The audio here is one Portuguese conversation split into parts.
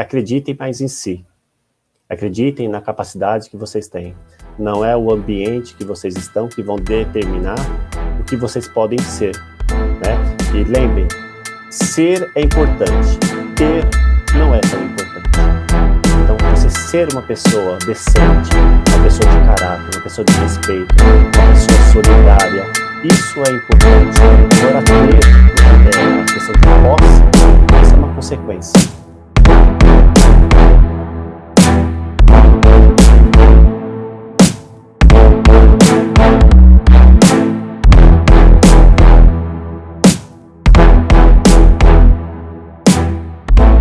acreditem mais em si. Acreditem na capacidade que vocês têm. Não é o ambiente que vocês estão que vão determinar o que vocês podem ser, né? E lembrem, ser é importante, ter não é tão importante. Então, você ser uma pessoa decente, uma pessoa de caráter, uma pessoa de respeito, uma pessoa solidária, isso é importante. Agora, ter a questão de posse, isso é uma consequência.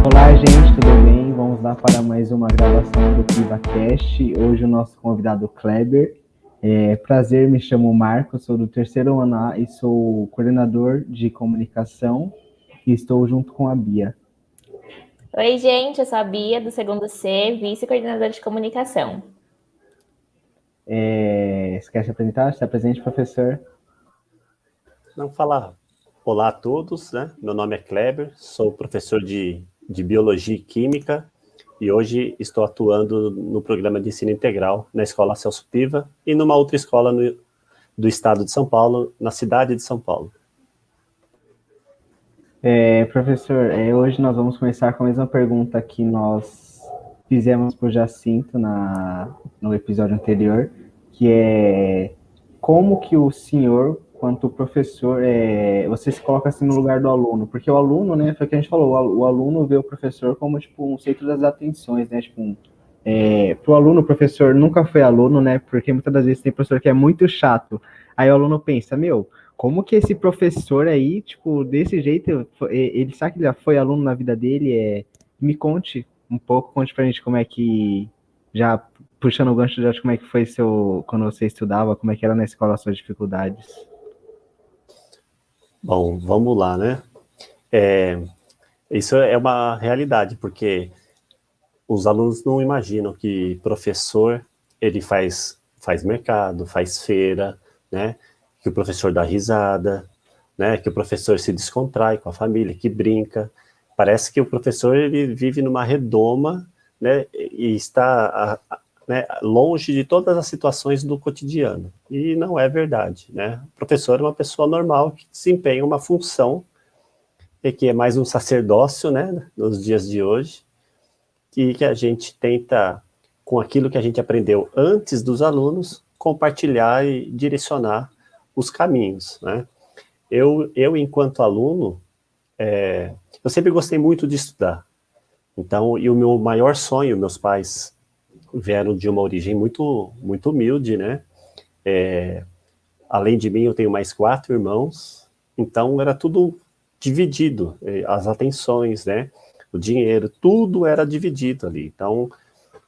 Olá, gente, tudo bem? Vamos lá para mais uma gravação do KivaCast. Hoje o nosso convidado Kleber. Prazer, me chamo Marcos, sou do terceiro ano A e sou coordenador de comunicação e estou junto com a Bia. Oi, gente, eu sou a Bia, do segundo C, vice-coordenadora de comunicação. Você quer se apresentar? Se apresente, professor. Não, falar olá a todos, né? Meu nome é Kleber, sou professor de Biologia e Química e hoje estou atuando no programa de ensino integral na Escola Celso Piva e numa outra escola do estado de São Paulo, na cidade de São Paulo. Professor, hoje nós vamos começar com a mesma pergunta que nós fizemos para o Jacinto no episódio anterior, que é como que o senhor, quanto professor, você se coloca assim no lugar do aluno? Porque o aluno, né, foi o que a gente falou, o aluno vê o professor como, tipo, um centro das atenções, né, tipo, pro aluno, o professor nunca foi aluno, né, porque muitas das vezes tem professor que é muito chato, aí o aluno pensa, como que esse professor aí, tipo, desse jeito, ele sabe que já foi aluno na vida dele? Me conte um pouco, conte pra gente como é que, já puxando o gancho, já como é que foi quando você estudava, como é que era na escola as suas dificuldades? Bom, vamos lá, né? Isso é uma realidade, porque os alunos não imaginam que professor, ele faz mercado, faz feira, né? Que o professor dá risada, né? Que o professor se descontrai com a família, que brinca. Parece que o professor, ele vive numa redoma, né? E está né, longe de todas as situações do cotidiano. E não é verdade, né? O professor é uma pessoa normal que desempenha uma função e que é mais um sacerdócio, né? Nos dias de hoje, que a gente tenta, com aquilo que a gente aprendeu antes dos alunos, compartilhar e direcionar os caminhos, né? Eu enquanto aluno, eu sempre gostei muito de estudar. Então, e o meu maior sonho, meus pais vieram de uma origem muito, muito humilde, né? Além de mim, eu tenho mais 4 irmãos, então era tudo dividido, as atenções, né? O dinheiro, tudo era dividido ali. Então,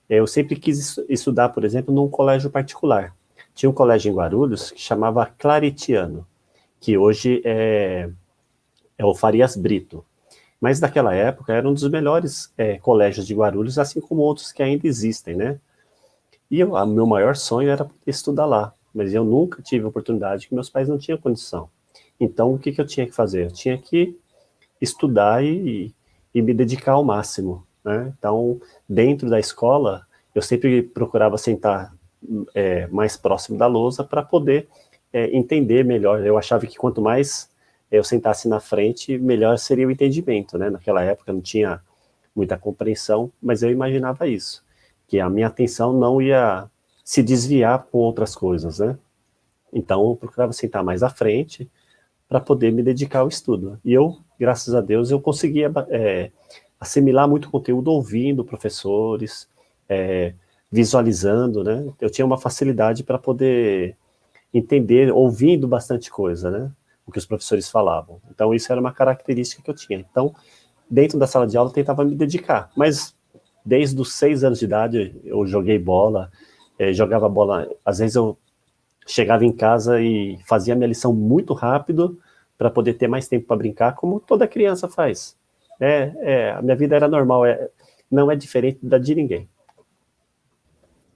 eu sempre quis estudar, por exemplo, num colégio particular. Tinha um colégio em Guarulhos que chamava Claretiano, que hoje é o Farias Brito. Mas naquela época era um dos melhores colégios de Guarulhos, assim como outros que ainda existem, né? E o meu maior sonho era poder estudar lá, mas eu nunca tive oportunidade, porque meus pais não tinham condição. Então, o que eu tinha que fazer? Eu tinha que estudar e me dedicar ao máximo, né? Então, dentro da escola, eu sempre procurava sentar mais próximo da lousa para poder entender melhor. Eu achava que quanto mais eu sentasse na frente, melhor seria o entendimento, né? Naquela época não tinha muita compreensão, mas eu imaginava isso, que a minha atenção não ia se desviar com outras coisas, né? Então, eu procurava sentar mais à frente para poder me dedicar ao estudo. E eu, graças a Deus, eu conseguia assimilar muito conteúdo ouvindo professores, visualizando, né? Eu tinha uma facilidade para poder entender, ouvindo bastante coisa, né? O que os professores falavam. Então, isso era uma característica que eu tinha. Então, dentro da sala de aula, eu tentava me dedicar. Mas, desde os 6 anos de idade, eu joguei bola, jogava bola. Às vezes, eu chegava em casa e fazia minha lição muito rápido para poder ter mais tempo para brincar, como toda criança faz. A minha vida era normal, não é diferente da de ninguém.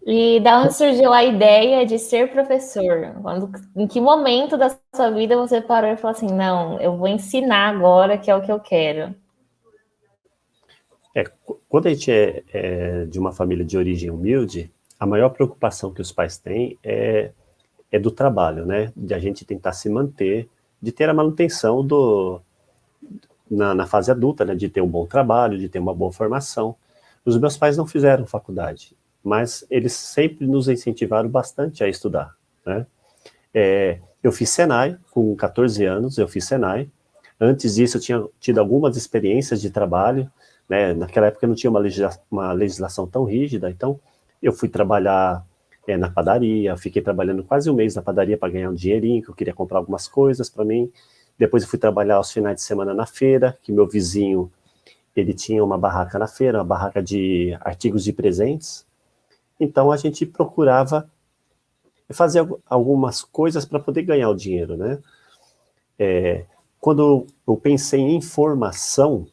E da onde surgiu a ideia de ser professor? Em que momento da sua vida você parou e falou assim, não, eu vou ensinar agora, que é o que eu quero? Quando a gente é de uma família de origem humilde, a maior preocupação que os pais têm é do trabalho, né? De a gente tentar se manter, de ter a manutenção na fase adulta, né? De ter um bom trabalho, de ter uma boa formação. Os meus pais não fizeram faculdade, mas eles sempre nos incentivaram bastante a estudar, né? Eu fiz Senai, com 14 anos, eu fiz Senai. Antes disso, eu tinha tido algumas experiências de trabalho, né? Naquela época não tinha uma legislação tão rígida, então eu fui trabalhar na padaria, fiquei trabalhando quase um mês na padaria para ganhar um dinheirinho, que eu queria comprar algumas coisas para mim. Depois eu fui trabalhar aos finais de semana na feira, que meu vizinho, ele tinha uma barraca na feira, uma barraca de artigos de presentes. Então a gente procurava fazer algumas coisas para poder ganhar o dinheiro, né? Quando eu pensei em formação,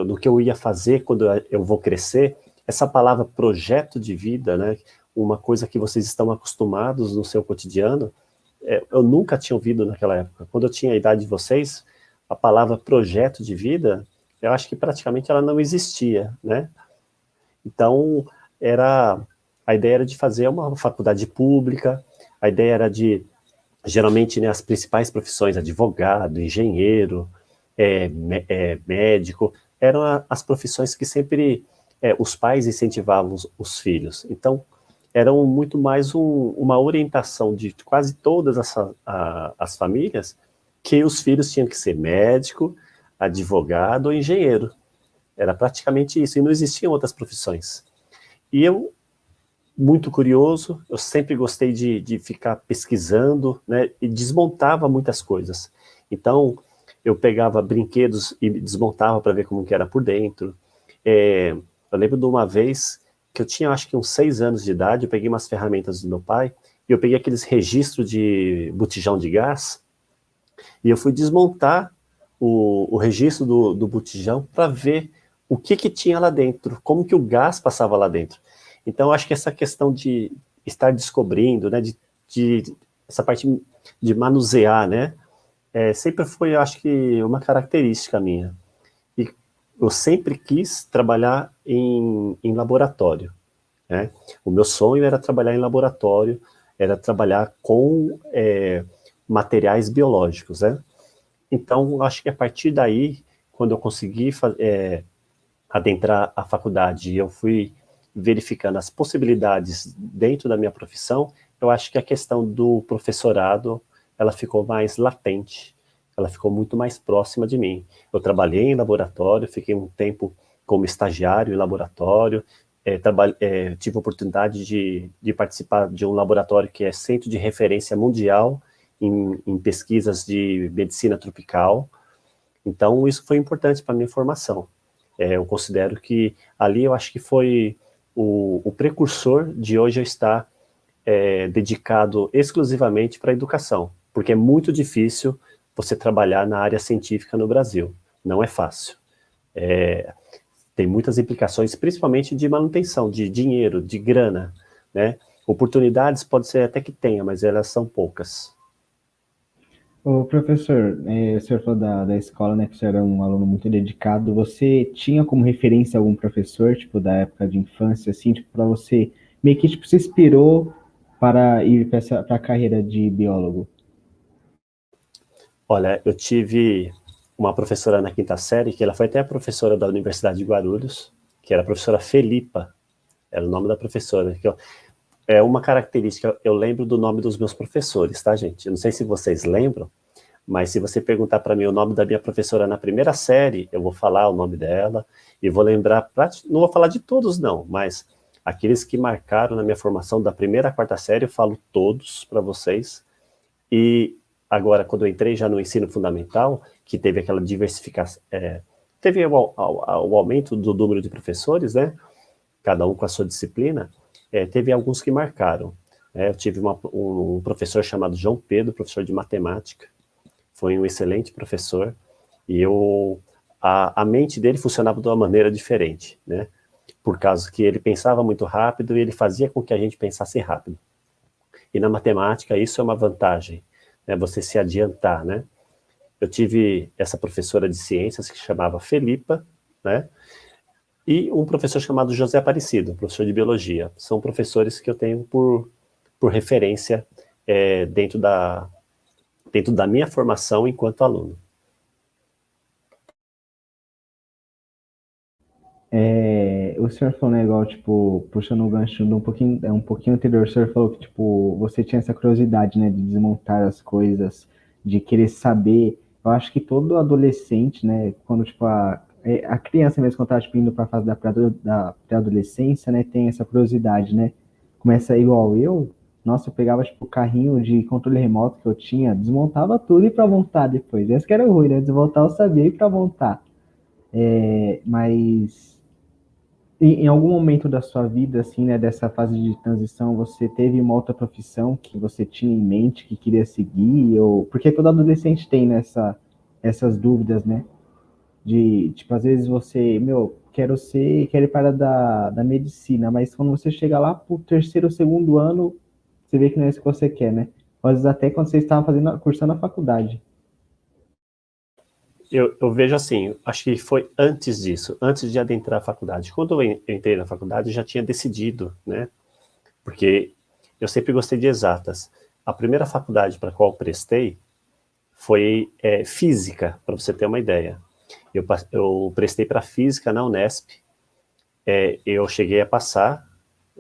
do que eu ia fazer quando eu vou crescer, essa palavra projeto de vida, né? Uma coisa que vocês estão acostumados no seu cotidiano, eu nunca tinha ouvido naquela época. Quando eu tinha a idade de vocês, a palavra projeto de vida, eu acho que praticamente ela não existia, né? Então, a ideia era de fazer uma faculdade pública, a ideia era de, geralmente, né, as principais profissões, advogado, engenheiro, médico, eram as profissões que sempre os pais incentivavam os filhos. Então, eram muito mais uma orientação de quase todas as famílias, que os filhos tinham que ser médico, advogado ou engenheiro. Era praticamente isso, e não existiam outras profissões. E eu, muito curioso, eu sempre gostei de ficar pesquisando, né, e desmontava muitas coisas. Então, eu pegava brinquedos e desmontava para ver como que era por dentro. Eu lembro de uma vez que eu tinha, acho que uns 6 anos de idade, eu peguei umas ferramentas do meu pai, e eu peguei aqueles registros de botijão de gás, e eu fui desmontar o registro do botijão para ver o que tinha lá dentro, como que o gás passava lá dentro. Então, eu acho que essa questão de estar descobrindo, né, essa parte de manusear, né, sempre foi, eu acho que, uma característica minha. E eu sempre quis trabalhar em laboratório, né? O meu sonho era trabalhar em laboratório, era trabalhar com materiais biológicos, né? Então, acho que a partir daí, quando eu consegui adentrar a faculdade e eu fui verificando as possibilidades dentro da minha profissão, eu acho que a questão do professorado, ela ficou mais latente, ela ficou muito mais próxima de mim. Eu trabalhei em laboratório, fiquei um tempo como estagiário em laboratório, tive a oportunidade de participar de um laboratório que é centro de referência mundial em pesquisas de medicina tropical. Então, isso foi importante para a minha formação. Eu considero que ali eu acho que foi o precursor de hoje eu estar dedicado exclusivamente para a educação, porque é muito difícil você trabalhar na área científica no Brasil, não é fácil. Tem muitas implicações, principalmente de manutenção, de dinheiro, de grana, né? Oportunidades pode ser até que tenha, mas elas são poucas. Ô, professor, o senhor falou da escola, né, que o senhor era um aluno muito dedicado. Você tinha como referência algum professor, tipo, da época de infância, assim, tipo, para você, meio que, tipo, se inspirou para ir para a carreira de biólogo? Olha, eu tive uma professora na quinta série, que ela foi até a professora da Universidade de Guarulhos, que era a professora Felipa, era o nome da professora. É uma característica, eu lembro do nome dos meus professores, tá, gente? Eu não sei se vocês lembram, mas se você perguntar para mim o nome da minha professora na primeira série, eu vou falar o nome dela, e vou lembrar, não vou falar de todos não, mas aqueles que marcaram na minha formação da primeira à quarta série, eu falo todos para vocês. E agora, quando eu entrei já no ensino fundamental, que teve aquela diversificação, teve o aumento do número de professores, né? Cada um com a sua disciplina, teve alguns que marcaram. Eu tive um professor chamado João Pedro, professor de matemática, foi um excelente professor, e a mente dele funcionava de uma maneira diferente, né? Por causa que ele pensava muito rápido e ele fazia com que a gente pensasse rápido. E na matemática isso é uma vantagem, né? Você se adiantar, né? Eu tive essa professora de ciências que chamava Felipa, né? e um professor chamado José Aparecido, professor de biologia. São professores que eu tenho por referência dentro da minha formação enquanto aluno. O senhor falou um negócio, tipo, puxando o gancho de um pouquinho anterior, o senhor falou que, tipo, você tinha essa curiosidade, né, de desmontar as coisas, de querer saber. Eu acho que todo adolescente, né, quando, tipo, a criança mesmo, quando tá, tipo, indo pra fase da pré-adolescência, né, tem essa curiosidade, né, começa igual eu, nossa, eu pegava, tipo, o carrinho de controle remoto que eu tinha, desmontava tudo e pra montar depois. Esse que era o ruim, né, desmontar eu sabia e pra montar. Mas em algum momento da sua vida, assim, né, dessa fase de transição, você teve uma outra profissão que você tinha em mente, que queria seguir? Ou... Porque todo adolescente tem essas dúvidas, né? De, tipo, às vezes você, meu, quero ir para da medicina, mas quando você chega lá pro terceiro ou segundo ano, você vê que não é isso que você quer, né? Ou às vezes até quando você estava cursando a faculdade. Eu vejo assim, acho que foi antes disso, antes de adentrar a faculdade. Quando eu entrei na faculdade, eu já tinha decidido, né? Porque eu sempre gostei de exatas. A primeira faculdade para a qual eu prestei foi física, para você ter uma ideia. Eu prestei para física na Unesp. Eu cheguei a passar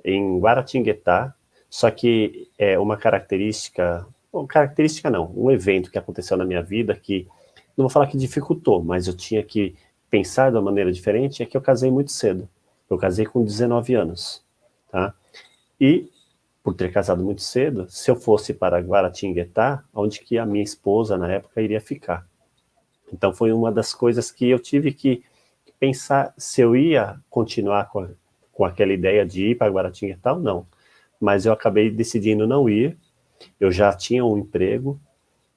em Guaratinguetá, só que uma característica, ou característica não, um evento que aconteceu na minha vida que, não vou falar que dificultou, mas eu tinha que pensar de uma maneira diferente, é que eu casei muito cedo. Eu casei com 19 anos, tá? E, por ter casado muito cedo, se eu fosse para Guaratinguetá, onde que a minha esposa, na época, iria ficar. Então, foi uma das coisas que eu tive que pensar se eu ia continuar com aquela ideia de ir para Guaratinguetá ou não. Mas eu acabei decidindo não ir. Eu já tinha um emprego,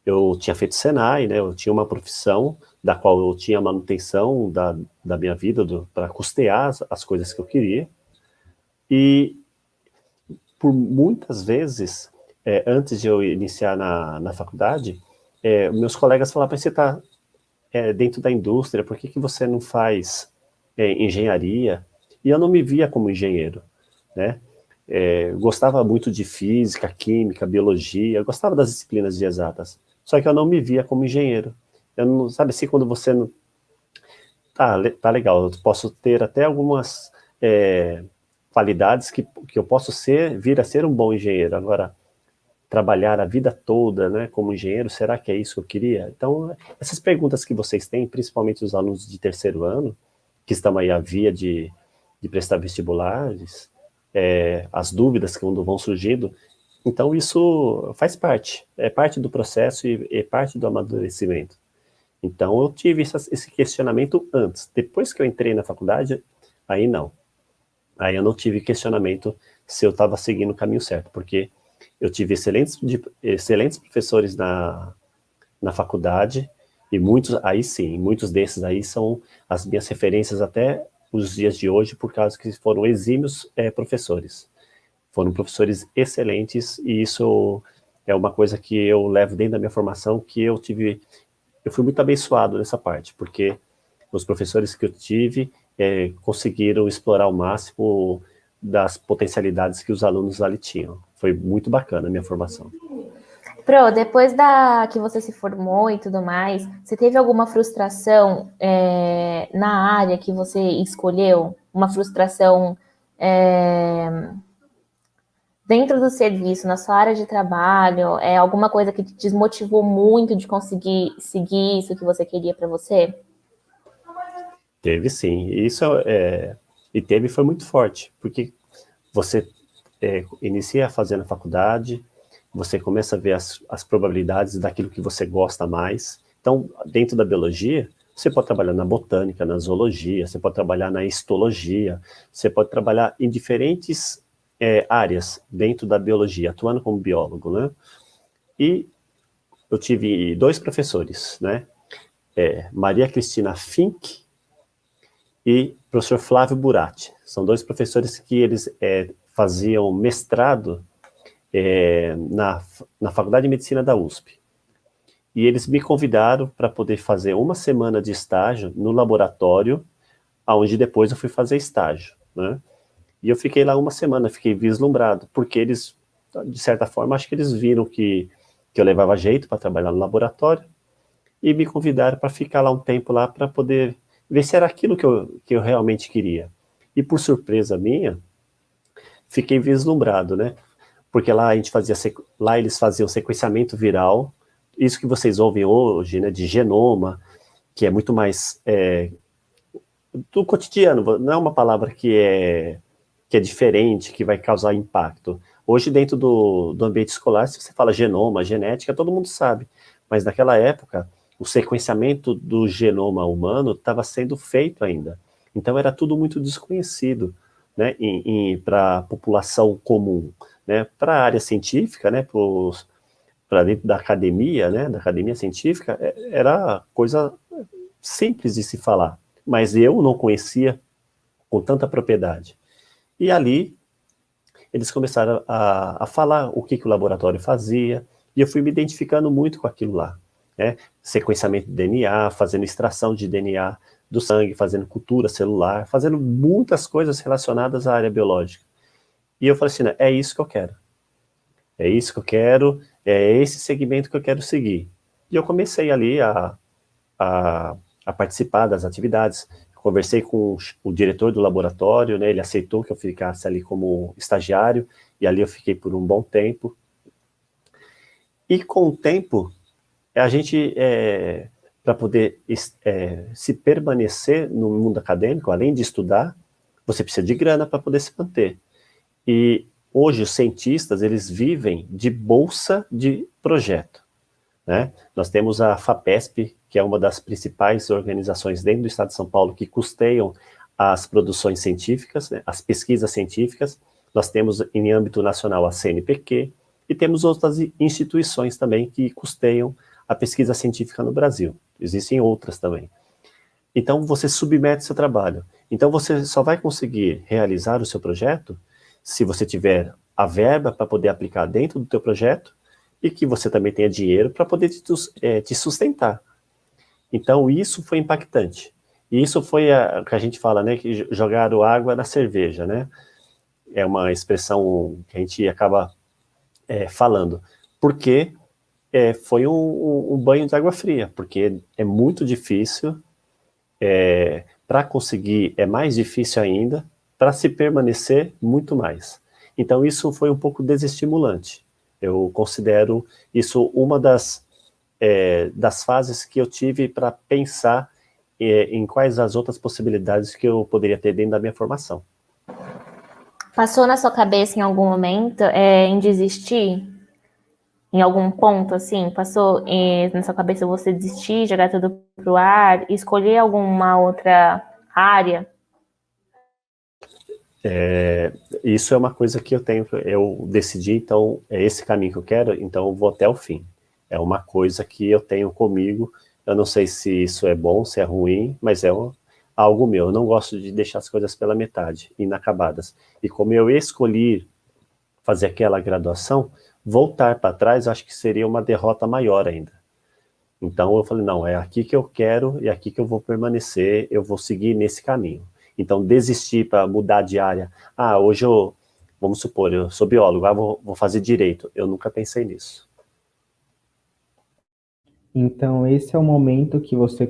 eu tinha feito Senai, né? Eu tinha uma profissão da qual eu tinha manutenção da minha vida para custear as coisas que eu queria. E por muitas vezes, antes de eu iniciar na faculdade, meus colegas falavam: você está dentro da indústria, por que você não faz engenharia? E eu não me via como engenheiro, né? Gostava muito de física, química, biologia, eu gostava das disciplinas de exatas, só que eu não me via como engenheiro. Eu não, sabe assim, quando você não... Tá legal, eu posso ter até algumas qualidades que eu posso vir a ser um bom engenheiro. Agora, trabalhar a vida toda, né, como engenheiro, será que é isso que eu queria? Então, essas perguntas que vocês têm, principalmente os alunos de terceiro ano, que estão aí à via de prestar vestibulares, as dúvidas que vão surgindo, então isso faz parte, é parte do processo e é parte do amadurecimento. Então eu tive esse questionamento antes. Depois que eu entrei na faculdade, aí não. Aí eu não tive questionamento se eu estava seguindo o caminho certo, porque eu tive excelentes professores na faculdade, e muitos desses aí são as minhas referências até os dias de hoje, por causa que foram exímios professores. Foram professores excelentes, e isso é uma coisa que eu levo dentro da minha formação, que eu fui muito abençoado nessa parte, porque os professores que eu tive conseguiram explorar ao máximo das potencialidades que os alunos ali tinham. Foi muito bacana a minha formação. Pro, depois que você se formou e tudo mais, você teve alguma frustração na área que você escolheu? Uma frustração dentro do serviço, na sua área de trabalho? Alguma coisa que te desmotivou muito de conseguir seguir isso que você queria para você? Teve sim, e foi muito forte, porque você inicia fazendo a faculdade, você começa a ver as probabilidades daquilo que você gosta mais. Então, dentro da biologia, você pode trabalhar na botânica, na zoologia, você pode trabalhar na histologia, você pode trabalhar em diferentes áreas dentro da biologia, atuando como biólogo, né? E eu tive 2 professores, né? Maria Cristina Fink e professor Flávio Buratti. São 2 professores que eles faziam mestrado na Faculdade de Medicina da USP. E eles me convidaram para poder fazer uma semana de estágio no laboratório aonde depois eu fui fazer estágio, né? E eu fiquei lá uma semana, fiquei vislumbrado, porque eles, de certa forma, acho que eles viram que eu levava jeito para trabalhar no laboratório, e me convidaram para ficar lá um tempo lá, para poder ver se era aquilo que eu realmente queria. E por surpresa minha, fiquei vislumbrado, né? Porque lá a gente fazia, lá eles faziam sequenciamento viral, isso que vocês ouvem hoje, né, de genoma, que é muito mais do cotidiano, não é uma palavra que é diferente, que vai causar impacto. Hoje, dentro do ambiente escolar, se você fala genoma, genética, todo mundo sabe. Mas naquela época, o sequenciamento do genoma humano estava sendo feito ainda. Então, era tudo muito desconhecido, né, para a população comum, né, para a área científica, né, para dentro da academia, né, da academia científica, era coisa simples de se falar. Mas eu não conhecia com tanta propriedade. E ali, eles começaram a falar o que o laboratório fazia, e eu fui me identificando muito com aquilo lá, né? Sequenciamento de DNA, fazendo extração de DNA do sangue, fazendo cultura celular, fazendo muitas coisas relacionadas à área biológica. E eu falei assim, é isso que eu quero. É isso que eu quero, é esse segmento que eu quero seguir. E eu comecei ali a participar das atividades. Conversei com o diretor do laboratório, né, ele aceitou que eu ficasse ali como estagiário, e ali eu fiquei por um bom tempo. E com o tempo, a gente, para poder se permanecer no mundo acadêmico, além de estudar, você precisa de grana para poder se manter. E hoje os cientistas, eles vivem de bolsa de projeto, né? Nós temos a FAPESP, que é uma das principais organizações dentro do estado de São Paulo que custeiam as produções científicas, né, as pesquisas científicas. Nós temos em âmbito nacional a CNPq e temos outras instituições também que custeiam a pesquisa científica no Brasil. Existem outras também. Então você submete seu trabalho. Então você só vai conseguir realizar o seu projeto se você tiver a verba para poder aplicar dentro do teu projeto e que você também tenha dinheiro para poder te sustentar. Então, isso foi impactante. E isso foi o que a gente fala, né, que jogaram água na cerveja, né? É uma expressão que a gente acaba falando. Porque foi um banho de água fria, porque é muito difícil, para conseguir é mais difícil ainda, para se permanecer muito mais. Então, isso foi um pouco desestimulante. Eu considero isso uma das fases que eu tive para pensar em quais as outras possibilidades que eu poderia ter dentro da minha formação. Passou na sua cabeça em algum momento em desistir? Em algum ponto, assim? Passou na sua cabeça você desistir, jogar tudo pro ar, escolher alguma outra área? Isso é uma coisa que eu decidi, então, é esse caminho que eu quero, então eu vou até o fim. É uma coisa que eu tenho comigo, eu não sei se isso é bom, se é ruim, mas é algo meu. Eu não gosto de deixar as coisas pela metade, inacabadas. E como eu escolhi fazer aquela graduação, voltar para trás, acho que seria uma derrota maior ainda. Então eu falei, não, é aqui que eu quero, e aqui que eu vou permanecer, eu vou seguir nesse caminho. Então desistir para mudar de área, hoje vamos supor, eu sou biólogo, vou fazer direito. Eu nunca pensei nisso. Então, esse é o momento que você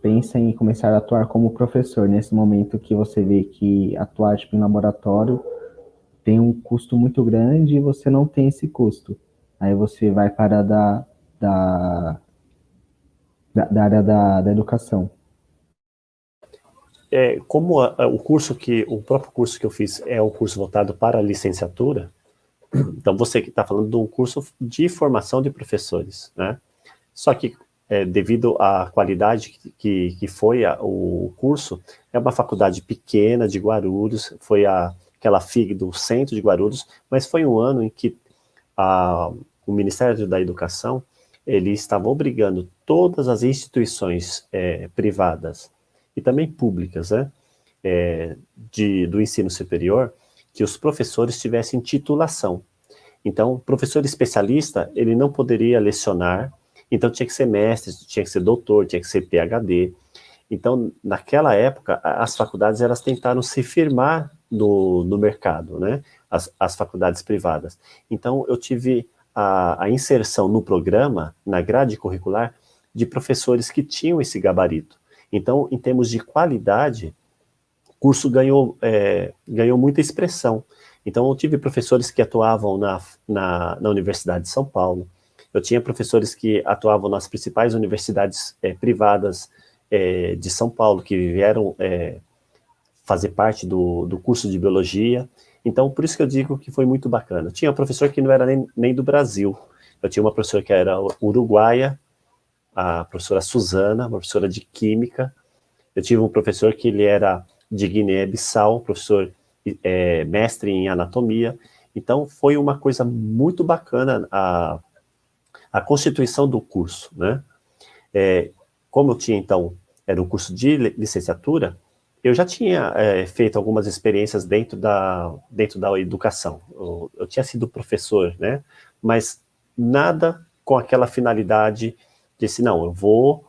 pensa em começar a atuar como professor, nesse momento que você vê que atuar tipo, em laboratório tem um custo muito grande e você não tem esse custo. Aí você vai para da área da educação. Como o próprio curso que eu fiz é um curso voltado para a licenciatura, então você que está falando de um curso de formação de professores, né? Só que devido à qualidade que foi o curso, é uma faculdade pequena de Guarulhos, foi aquela FIG do centro de Guarulhos, mas foi um ano em que o Ministério da Educação, ele estava obrigando todas as instituições privadas e também públicas, né, do ensino superior, que os professores tivessem titulação. Então, o professor especialista, ele não poderia lecionar, então tinha que ser mestre, tinha que ser doutor, tinha que ser PhD, Então, naquela época, as faculdades elas tentaram se firmar no mercado, né? As faculdades privadas. Então, eu tive a inserção no programa, na grade curricular, de professores que tinham esse gabarito. Então, em termos de qualidade, o curso ganhou muita expressão. Então, eu tive professores que atuavam na Universidade de São Paulo, eu tinha professores que atuavam nas principais universidades privadas de São Paulo, que vieram fazer parte do curso de biologia. Então, por isso que eu digo que foi muito bacana. Tinha um professor que não era nem do Brasil. Eu tinha uma professora que era uruguaia, a professora Suzana, uma professora de química. Eu tive um professor que ele era de Guiné-Bissau, professor mestre em anatomia. Então, foi uma coisa muito bacana a constituição do curso, né? Como eu tinha, então, era um curso de licenciatura, eu já tinha feito algumas experiências dentro da educação. Eu tinha sido professor, né? Mas nada com aquela finalidade de assim, não, eu vou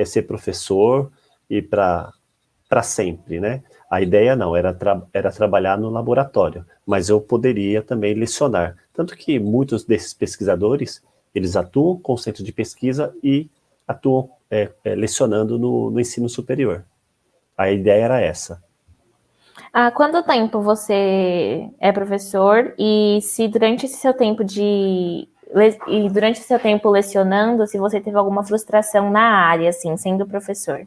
ser professor e para sempre, né? A ideia não, era trabalhar no laboratório, mas eu poderia também lecionar. Tanto que muitos desses pesquisadores, eles atuam com o centro de pesquisa e atuam lecionando no ensino superior. A ideia era essa. Há quanto tempo você é professor e se durante esse seu tempo lecionando, se você teve alguma frustração na área, assim, sendo professor?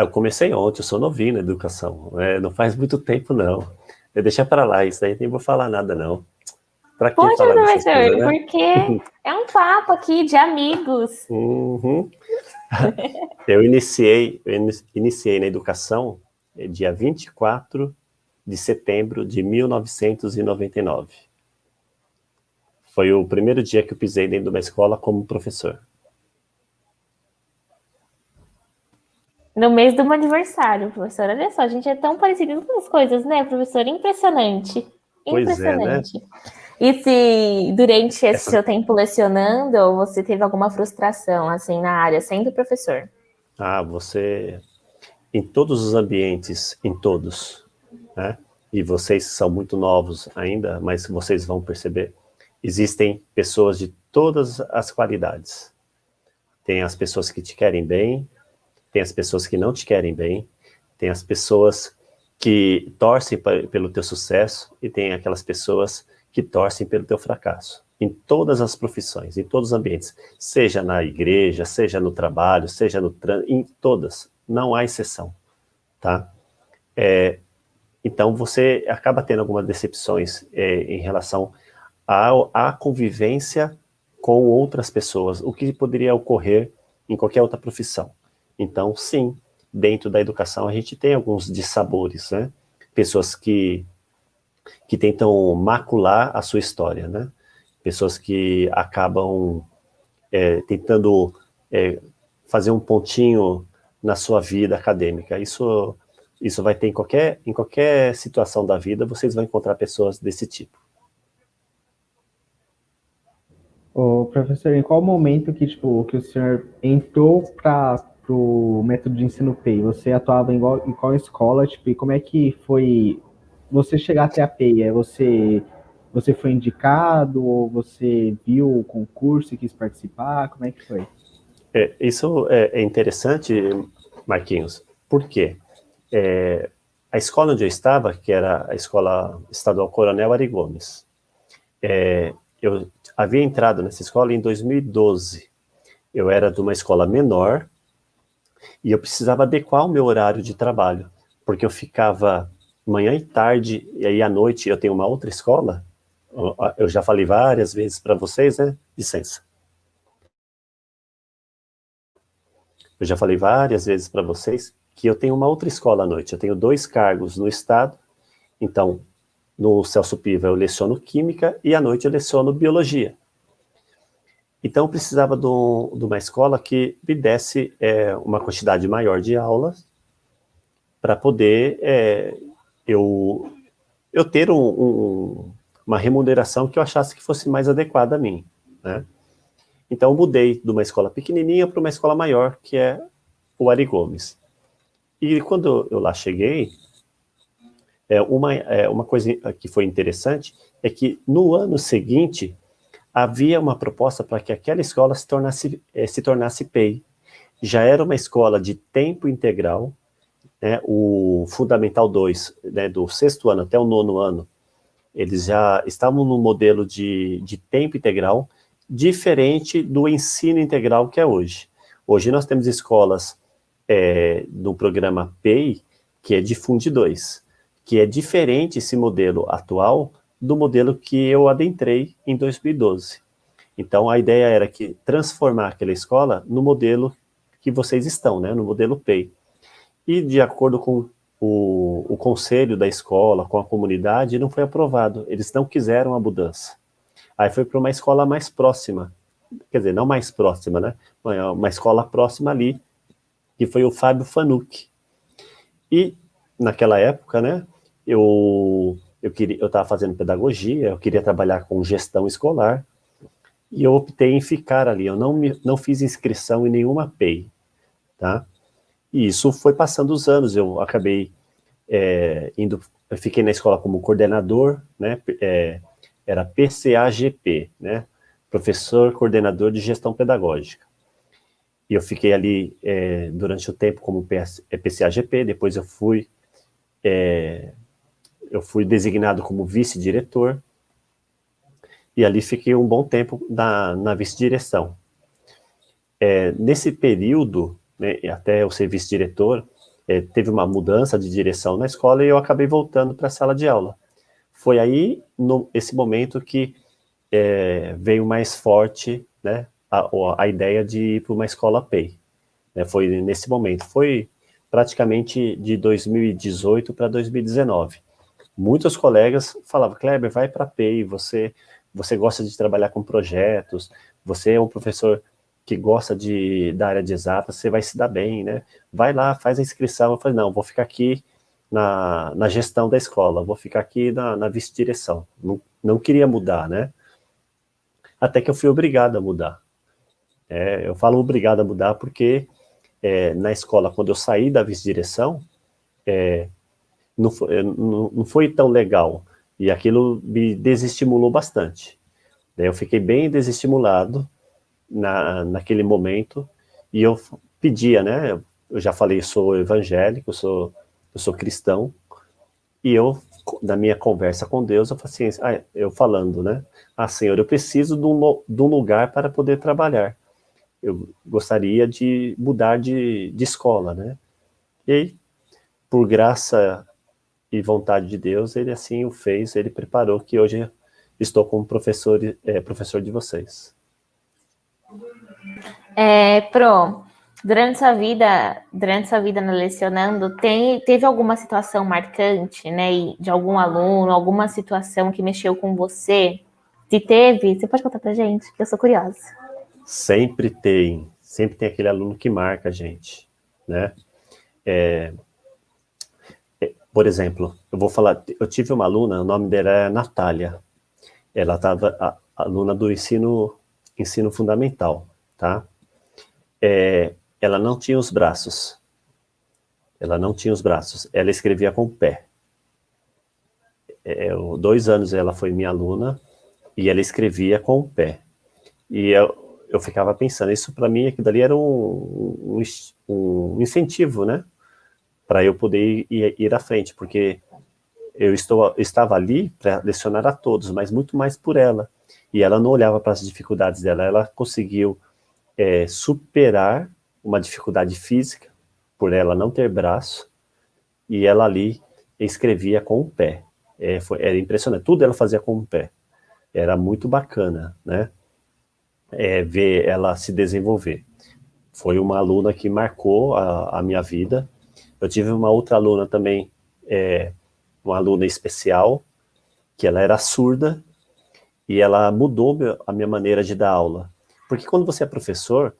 Eu comecei ontem, eu sou novinho na educação, não faz muito tempo não. Eu deixa para lá, isso aí nem vou falar nada não. Para que Poxa, falar dessas professor, coisas, né? porque é um papo aqui de amigos. Uhum. Eu iniciei na educação dia 24 de setembro de 1999. Foi o primeiro dia que eu pisei dentro de uma escola como professor. No mês do meu aniversário, professor. Olha só, a gente é tão parecido com as coisas, né, professor? Impressionante. Pois é, né? Impressionante. E se durante esse seu tempo lecionando, você teve alguma frustração, assim, na área, sendo professor? Você... Em todos os ambientes, em todos, né? E vocês são muito novos ainda, mas vocês vão perceber, existem pessoas de todas as qualidades. Tem as pessoas que te querem bem, tem as pessoas que não te querem bem, tem as pessoas que torcem pelo teu sucesso e tem aquelas pessoas que torcem pelo teu fracasso. Em todas as profissões, em todos os ambientes, seja na igreja, seja no trabalho, seja no trânsito, em todas, não há exceção, tá? Então você acaba tendo algumas decepções em relação à convivência com outras pessoas, o que poderia ocorrer em qualquer outra profissão. Então, sim, dentro da educação a gente tem alguns dissabores, né? Pessoas que tentam macular a sua história, né? Pessoas que acabam tentando fazer um pontinho na sua vida acadêmica. Isso vai ter em qualquer situação da vida, vocês vão encontrar pessoas desse tipo. Ô, professor, em qual momento que o senhor entrou para o método de ensino PEI? Você atuava em qual escola? E como é que foi você chegar até a PEI? Você foi indicado ou você viu o concurso e quis participar? Como é que foi? Isso é interessante, Marquinhos, por quê? A escola onde eu estava, que era a Escola Estadual Coronel Ari Gomes, eu havia entrado nessa escola em 2012. Eu era de uma escola menor e eu precisava adequar o meu horário de trabalho, porque eu ficava manhã e tarde, e aí à noite eu tenho uma outra escola. Eu já falei várias vezes para vocês, né? Licença. Eu já falei várias vezes para vocês que eu tenho uma outra escola à noite. Eu tenho 2 cargos no estado, então no Celso Piva eu leciono Química e à noite eu leciono Biologia. Então eu precisava de uma escola que me desse uma quantidade maior de aulas para poder eu ter uma remuneração que eu achasse que fosse mais adequada a mim, né? Então eu mudei de uma escola pequenininha para uma escola maior, que é o Ari Gomes. E quando eu lá cheguei, uma coisa que foi interessante é que no ano seguinte havia uma proposta para que aquela escola se tornasse PEI. Já era uma escola de tempo integral, né, o Fundamental 2, né, do 6º ano até o 9º ano, eles já estavam no modelo de tempo integral, diferente do ensino integral que é hoje. Hoje nós temos escolas do programa PEI, que é de Fund 2, que é diferente esse modelo atual do modelo que eu adentrei em 2012. Então, a ideia era que transformar aquela escola no modelo que vocês estão, né, no modelo PEI. E, de acordo com o conselho da escola, com a comunidade, não foi aprovado. Eles não quiseram a mudança. Aí foi para uma escola mais próxima. Quer dizer, não mais próxima, né? Uma escola próxima ali, que foi o Fábio Fanucchi. E, naquela época, né, eu estava fazendo pedagogia, eu queria trabalhar com gestão escolar, e eu optei em ficar ali. Eu não fiz inscrição em nenhuma PEI, tá? E isso foi passando os anos, eu acabei eu fiquei na escola como coordenador, né, era PCAGP, né, Professor Coordenador de Gestão Pedagógica. E eu fiquei ali durante o tempo como PCAGP, depois eu fui designado como vice-diretor, e ali fiquei um bom tempo na vice-direção. Nesse período, né, até eu ser vice-diretor, teve uma mudança de direção na escola e eu acabei voltando para a sala de aula. Foi aí, esse momento, que veio mais forte, né, a ideia de ir para uma escola PEI. Foi nesse momento, foi praticamente de 2018 para 2019. Muitos colegas falavam, Kleber, vai para a PEI, você gosta de trabalhar com projetos, você é um professor que gosta da área de exatas, você vai se dar bem, né? Vai lá, faz a inscrição. Eu falei, não, vou ficar aqui na gestão da escola, vou ficar aqui na vice-direção. Não queria mudar, né? Até que eu fui obrigado a mudar. Eu falo obrigado a mudar porque na escola, quando eu saí da vice-direção, não foi tão legal. E aquilo me desestimulou bastante. Eu fiquei bem desestimulado naquele momento, e eu pedia, né, eu já falei, sou evangélico, eu sou cristão, e na minha conversa com Deus, eu falei assim, eu falando, né, Senhor, eu preciso de um lugar para poder trabalhar, eu gostaria de mudar de escola, né, e aí, por graça e vontade de Deus, ele assim o fez, ele preparou que hoje estou como professor de vocês. Durante sua vida no lecionando, teve alguma situação marcante, né, de algum aluno, alguma situação que mexeu com você? Se teve, você pode contar pra gente, que eu sou curiosa. Sempre tem aquele aluno que marca a gente, né? Por exemplo, eu tive uma aluna, o nome dela é Natália, ela estava aluna do ensino fundamental, tá? Ela não tinha os braços. Ela escrevia com o pé. 2 anos ela foi minha aluna e ela escrevia com o pé. E eu ficava pensando, isso para mim, aquilo dali era um incentivo, né? Para eu poder ir à frente, porque eu estava ali para lecionar a todos, mas muito mais por ela. E ela não olhava para as dificuldades dela, ela conseguiu superar uma dificuldade física, por ela não ter braço, e ela ali escrevia com o pé. Era impressionante, tudo ela fazia com o pé. Era muito bacana, né? Ver ela se desenvolver. Foi uma aluna que marcou a minha vida. Eu tive uma outra aluna também, uma aluna especial, que ela era surda, e ela mudou a minha maneira de dar aula. Porque quando você é professor,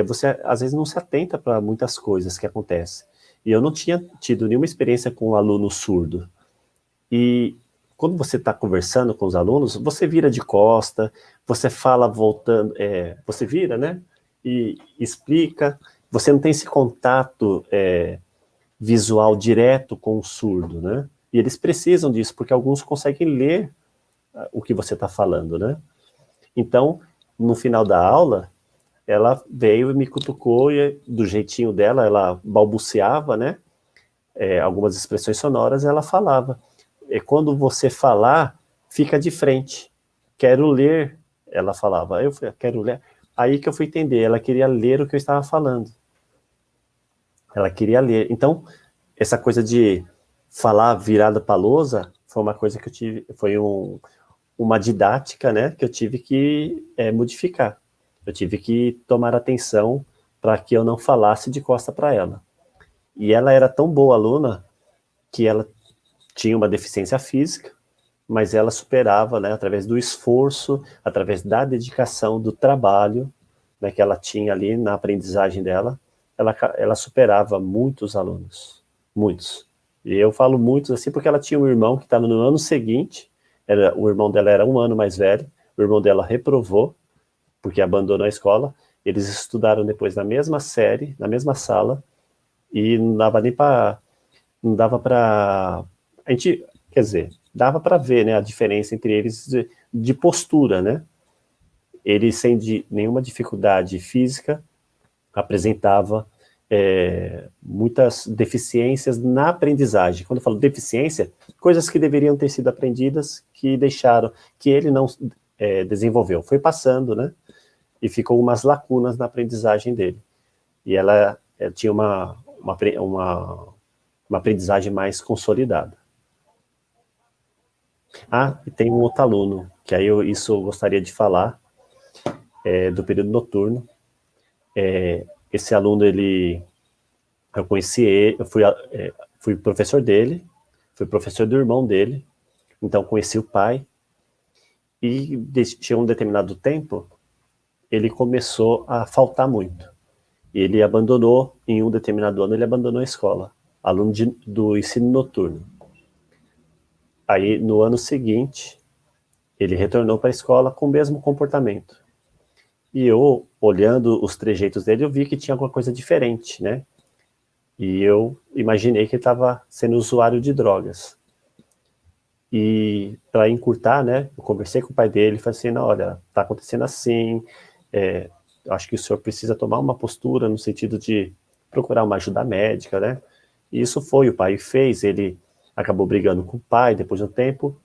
você às vezes não se atenta para muitas coisas que acontecem. E eu não tinha tido nenhuma experiência com um aluno surdo. E quando você está conversando com os alunos, você vira de costa, você fala voltando, você vira, né? E explica, você não tem esse contato visual direto com o surdo, né? E eles precisam disso, porque alguns conseguem ler o que você está falando, né? Então, no final da aula, ela veio e me cutucou, e do jeitinho dela, ela balbuciava, né? Algumas expressões sonoras, ela falava. Quando você falar, fica de frente. Quero ler, ela falava. Eu falei, quero ler. Aí que eu fui entender, ela queria ler o que eu estava falando. Ela queria ler. Então, essa coisa de falar virada para a lousa foi uma coisa que eu tive, foi uma didática, né, que eu tive que modificar. Eu tive que tomar atenção para que eu não falasse de costa para ela. E ela era tão boa aluna que ela tinha uma deficiência física, mas ela superava, né, através do esforço, através da dedicação, do trabalho, né, que ela tinha ali na aprendizagem dela, ela superava muitos alunos, muitos. E eu falo muitos assim porque ela tinha um irmão que estava no ano seguinte, o irmão dela era 1 ano mais velho, o irmão dela reprovou, porque abandonou a escola, eles estudaram depois na mesma série, na mesma sala, e não dava nem para, não dava para, a gente, quer dizer, dava para ver, né, a diferença entre eles de postura, né? Ele, sem nenhuma dificuldade física, apresentava muitas deficiências na aprendizagem. Quando eu falo deficiência, coisas que deveriam ter sido aprendidas, que deixaram, que ele não desenvolveu. Foi passando, né? E ficou umas lacunas na aprendizagem dele. E ela tinha uma aprendizagem mais consolidada. Ah, e tem um outro aluno, que aí isso eu gostaria de falar, do período noturno. Esse aluno, eu conheci ele, eu fui professor dele, fui professor do irmão dele, então conheci o pai, e chegou um determinado tempo, ele começou a faltar muito. Ele abandonou, em um determinado ano, ele abandonou a escola, aluno do ensino noturno. Aí, no ano seguinte, ele retornou para a escola com o mesmo comportamento. E eu, olhando os trejeitos dele, eu vi que tinha alguma coisa diferente, né? E eu imaginei que ele estava sendo usuário de drogas. E para encurtar, né, eu conversei com o pai dele e falei assim, não, olha, está acontecendo assim, acho que o senhor precisa tomar uma postura no sentido de procurar uma ajuda médica, né? E isso foi, o pai fez, ele acabou brigando com o pai depois de um tempo,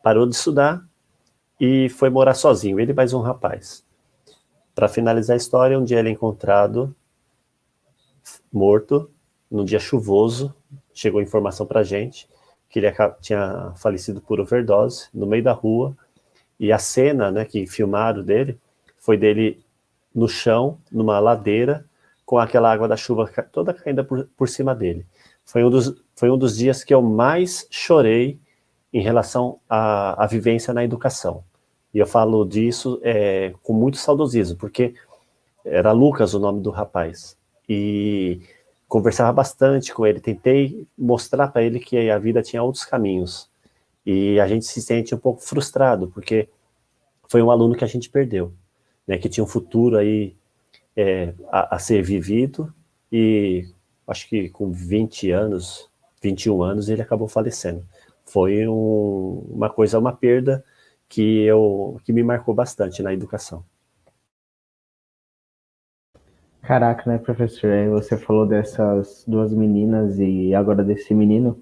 parou de estudar e foi morar sozinho, ele e mais um rapaz. Para finalizar a história, um dia ele é encontrado morto, num dia chuvoso, chegou informação para a gente que ele tinha falecido por overdose, no meio da rua, e a cena, né, que filmaram dele, foi dele no chão, numa ladeira, com aquela água da chuva toda caindo por cima dele. Foi um dos dias que eu mais chorei em relação à vivência na educação. E eu falo disso com muito saudosismo, porque era Lucas o nome do rapaz. E conversava bastante com ele, tentei mostrar para ele que a vida tinha outros caminhos. E a gente se sente um pouco frustrado, porque foi um aluno que a gente perdeu, né, que tinha um futuro aí a ser vivido, e acho que com 20 anos, 21 anos, ele acabou falecendo. Foi uma perda que me marcou bastante na educação. Caraca, né, professor? Aí você falou dessas duas meninas e agora desse menino.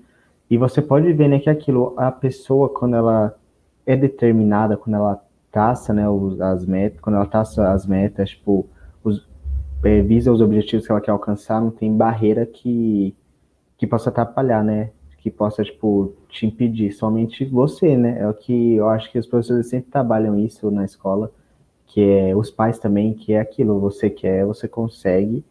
E você pode ver, né, que aquilo, a pessoa, quando ela é determinada, quando ela traça, né, as metas, quando ela traça as metas, tipo, visa os objetivos que ela quer alcançar, não tem barreira que possa atrapalhar, né? Que possa, tipo, te impedir. Somente você, né? É o que eu acho que os professores sempre trabalham isso na escola, que é os pais também, que é aquilo, você quer, você consegue,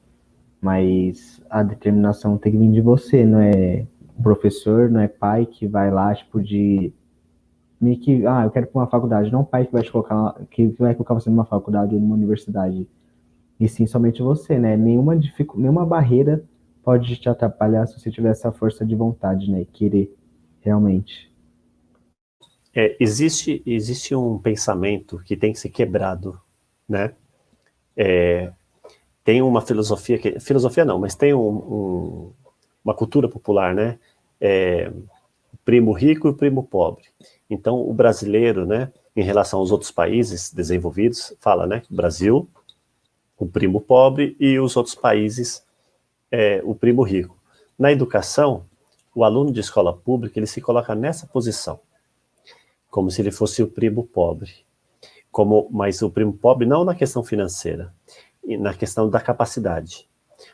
mas a determinação tem que vir de você, não é professor, não é pai que vai lá, tipo, eu quero ir para uma faculdade, não o pai que vai te colocar, que vai colocar você numa faculdade ou numa universidade, e sim somente você, né? Nenhuma barreira pode te atrapalhar se você tiver essa força de vontade, né? E querer, realmente. Existe um pensamento que tem que ser quebrado, né? Tem uma filosofia, filosofia não, mas tem uma cultura popular, né? O primo rico e o primo pobre. Então, o brasileiro, né, em relação aos outros países desenvolvidos, fala, né, o Brasil, o primo pobre, e os outros países, o primo rico. Na educação, o aluno de escola pública, ele se coloca nessa posição, como se ele fosse o primo pobre. Mas o primo pobre não na questão financeira, na questão da capacidade.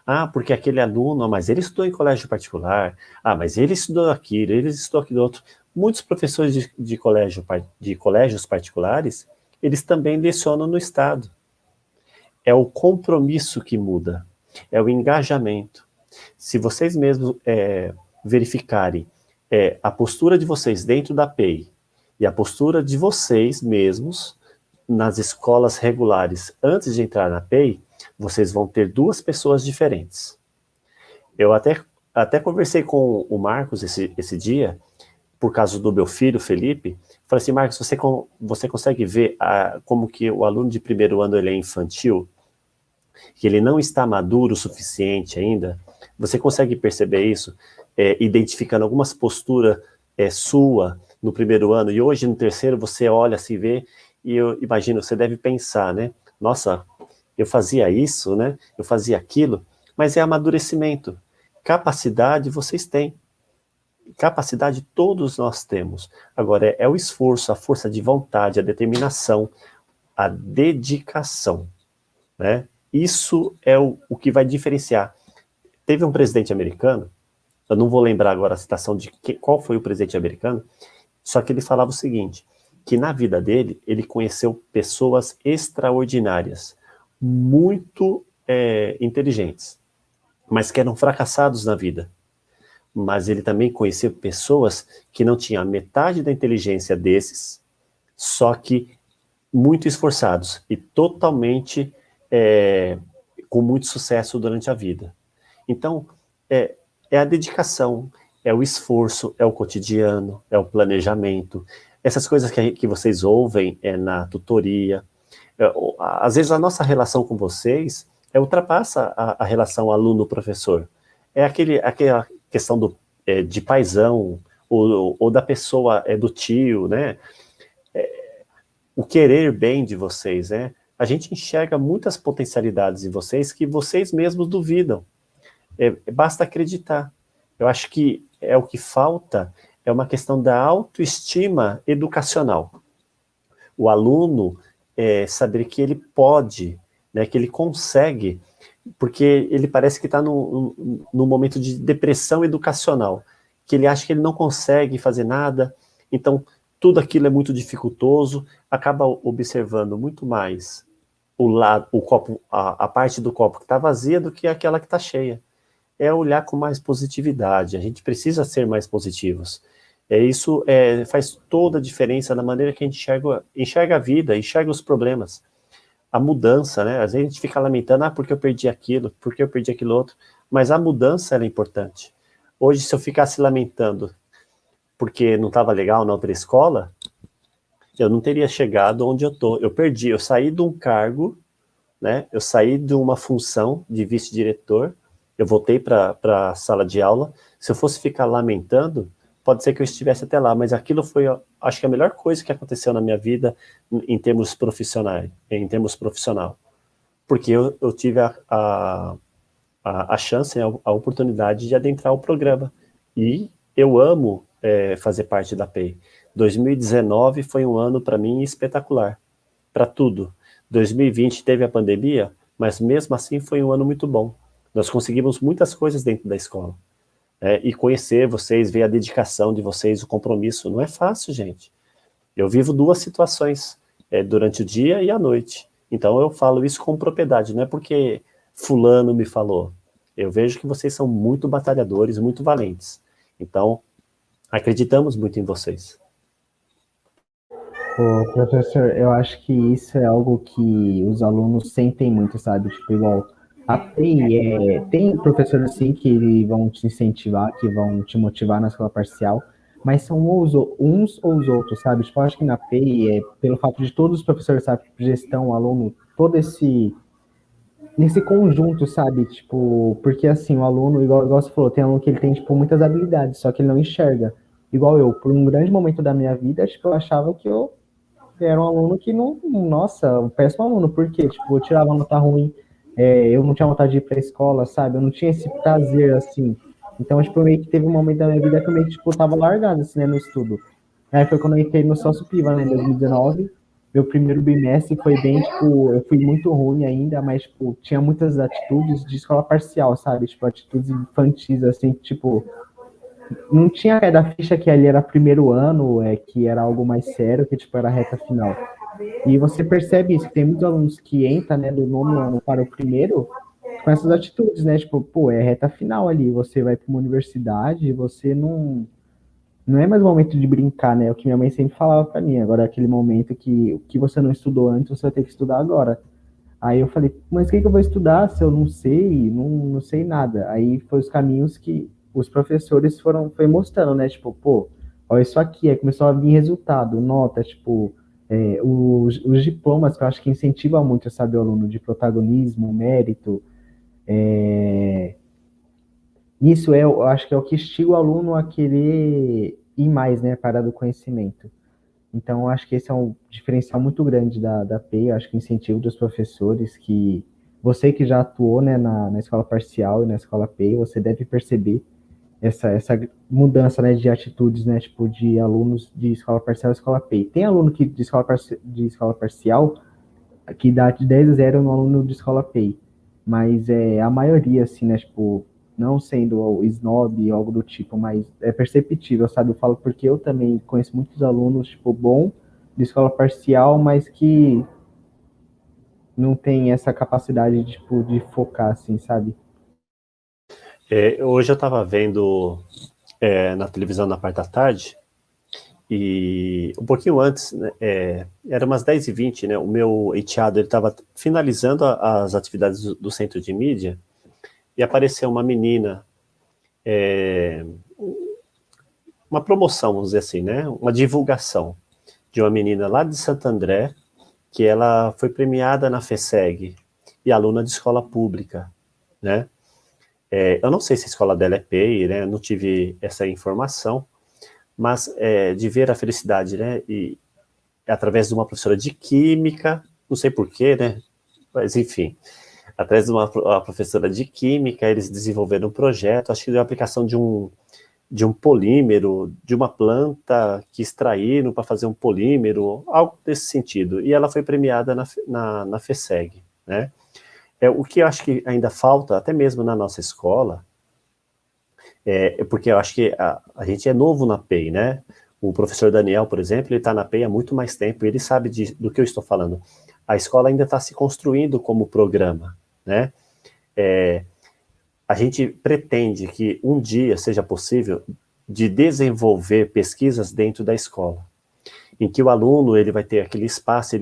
Ah, porque aquele aluno, mas ele estudou em colégio particular, mas ele estudou aquilo, ele estudou aquilo outro. Muitos professores de colégios particulares, eles também lecionam no Estado. É o compromisso que muda, é o engajamento. Se vocês mesmos verificarem a postura de vocês dentro da PEI e a postura de vocês mesmos nas escolas regulares antes de entrar na PEI, vocês vão ter duas pessoas diferentes. Eu até conversei com o Marcos esse dia, por causa do meu filho, Felipe. Falei assim, Marcos, você consegue ver como que o aluno de primeiro ano ele é infantil? Que ele não está maduro o suficiente ainda? Você consegue perceber isso? Identificando algumas posturas sua no primeiro ano, e hoje no terceiro você olha assim, vê, e eu imagino, você deve pensar, né? Nossa, eu fazia isso, né? Eu fazia aquilo, mas é amadurecimento. Capacidade vocês têm. Capacidade todos nós temos. Agora, é o esforço, a força de vontade, a determinação, a dedicação, né? Isso é o que vai diferenciar. Teve um presidente americano, eu não vou lembrar agora a citação de qual foi o presidente americano, só que ele falava o seguinte, que na vida dele, ele conheceu pessoas extraordinárias, muito inteligentes, mas que eram fracassados na vida. Mas ele também conheceu pessoas que não tinham a metade da inteligência desses, só que muito esforçados e totalmente com muito sucesso durante a vida. Então, é a dedicação, é o esforço, é o cotidiano, é o planejamento, essas coisas que vocês ouvem na tutoria. Às vezes a nossa relação com vocês ultrapassa a relação aluno-professor. É aquela questão de paizão, ou da pessoa, do tio, né? O querer bem de vocês, né? A gente enxerga muitas potencialidades em vocês que vocês mesmos duvidam. Basta acreditar. Eu acho que o que falta é uma questão da autoestima educacional. O aluno saber que ele pode, né, que ele consegue, porque ele parece que está num momento de depressão educacional, que ele acha que ele não consegue fazer nada, então tudo aquilo é muito dificultoso, acaba observando muito mais o copo, a parte do copo que está vazia do que aquela que está cheia. É olhar com mais positividade, a gente precisa ser mais positivos. Isso faz toda a diferença na maneira que a gente enxerga a vida, enxerga os problemas. A mudança, né? Às vezes a gente fica lamentando, porque eu perdi aquilo, porque eu perdi aquilo outro, mas a mudança é importante. Hoje, se eu ficasse lamentando porque não estava legal na outra escola, eu não teria chegado onde eu estou. Eu saí de um cargo, né? Eu saí de uma função de vice-diretor, eu voltei para a sala de aula. Se eu fosse ficar lamentando, pode ser que eu estivesse até lá, mas aquilo foi, acho que a melhor coisa que aconteceu na minha vida em termos profissionais, porque eu tive a chance, a oportunidade de adentrar o programa, e eu amo fazer parte da PEI. 2019 foi um ano para mim espetacular, para tudo. 2020 teve a pandemia, mas mesmo assim foi um ano muito bom. Nós conseguimos muitas coisas dentro da escola. E conhecer vocês, ver a dedicação de vocês, o compromisso, não é fácil, gente. Eu vivo duas situações, durante o dia e a noite. Então eu falo isso com propriedade, não é porque fulano me falou. Eu vejo que vocês são muito batalhadores, muito valentes. Então, acreditamos muito em vocês. Ô, professor, eu acho que isso é algo que os alunos sentem muito, sabe? Tipo, igual a PEI, tem professores assim que vão te incentivar, que vão te motivar na escola parcial, mas são uns ou os outros, sabe? Tipo, eu acho que na PEI, pelo fato de todos os professores, sabe? Gestão, aluno, todo nesse conjunto, sabe? Tipo, porque assim, o aluno, igual você falou, tem aluno que ele tem, tipo, muitas habilidades, só que ele não enxerga. Igual eu, por um grande momento da minha vida, tipo, eu achava que eu era um aluno que não, nossa, um péssimo aluno, porque, tipo, eu tirava nota ruim, eu não tinha vontade de ir pra escola, sabe? Eu não tinha esse prazer, assim. Então, tipo, meio que teve um momento da minha vida que eu meio que, tipo, tava largado, assim, né, no estudo. Aí foi quando eu entrei no Celso Piva, né, em 2019. Meu primeiro bimestre foi bem, tipo, eu fui muito ruim ainda, mas, tipo, tinha muitas atitudes de escola parcial, sabe? Tipo, atitudes infantis, assim, tipo, não tinha caído a ficha que ali era primeiro ano, que era algo mais sério, que, tipo, era a reta final. E você percebe isso, que tem muitos alunos que entram, né, do nono ano para o primeiro, com essas atitudes, né? Tipo, pô, é reta final ali, você vai para uma universidade, você não é mais o momento de brincar, né? É o que minha mãe sempre falava para mim. Agora é aquele momento que o que você não estudou antes, você vai ter que estudar agora. Aí eu falei, mas o que eu vou estudar se eu não sei, não sei nada? Aí foi os caminhos que os professores foi mostrando, né? Tipo, pô, olha isso aqui. Aí começou a vir resultado, nota, tipo, os diplomas que eu acho que incentivam muito, sabe, o aluno de protagonismo, mérito. Isso eu acho que é o que instiga o aluno a querer ir mais, né, para do conhecimento. Então, eu acho que esse é um diferencial muito grande da PEI, eu acho que o incentivo dos professores, que você que já atuou, né, na escola parcial e na escola PEI, você deve perceber essa mudança, né, de atitudes, né, tipo, de alunos de escola parcial e escola PEI. Tem aluno que de escola parcial que dá de 10 a 0 no aluno de escola PEI, mas a maioria, assim, né, tipo, não sendo o snob ou algo do tipo, mas é perceptível, sabe? Eu falo porque eu também conheço muitos alunos, tipo, bom de escola parcial, mas que não tem essa capacidade, tipo, de focar, assim, sabe? Hoje eu estava vendo na televisão na parte da tarde, e um pouquinho antes, né, era umas 10h20, né, o meu enteado estava finalizando as atividades do centro de mídia, e apareceu uma menina, uma promoção, vamos dizer assim, né, uma divulgação de uma menina lá de Santo André, que ela foi premiada na FESEG, e aluna de escola pública, né. Eu não sei se a escola dela é PEI, né, não tive essa informação, mas de ver a felicidade, né, e através de uma professora de química, não sei porquê, né, mas enfim, através de uma professora de química, eles desenvolveram um projeto, acho que de aplicação de um polímero, de uma planta que extraíram para fazer um polímero, algo desse sentido, e ela foi premiada na FESEG, né. O que eu acho que ainda falta, até mesmo na nossa escola, porque eu acho que a gente é novo na PEI, né? O professor Daniel, por exemplo, ele está na PEI há muito mais tempo, e ele sabe do que eu estou falando. A escola ainda está se construindo como programa, né? A gente pretende que um dia seja possível de desenvolver pesquisas dentro da escola, em que o aluno ele vai ter aquele espaço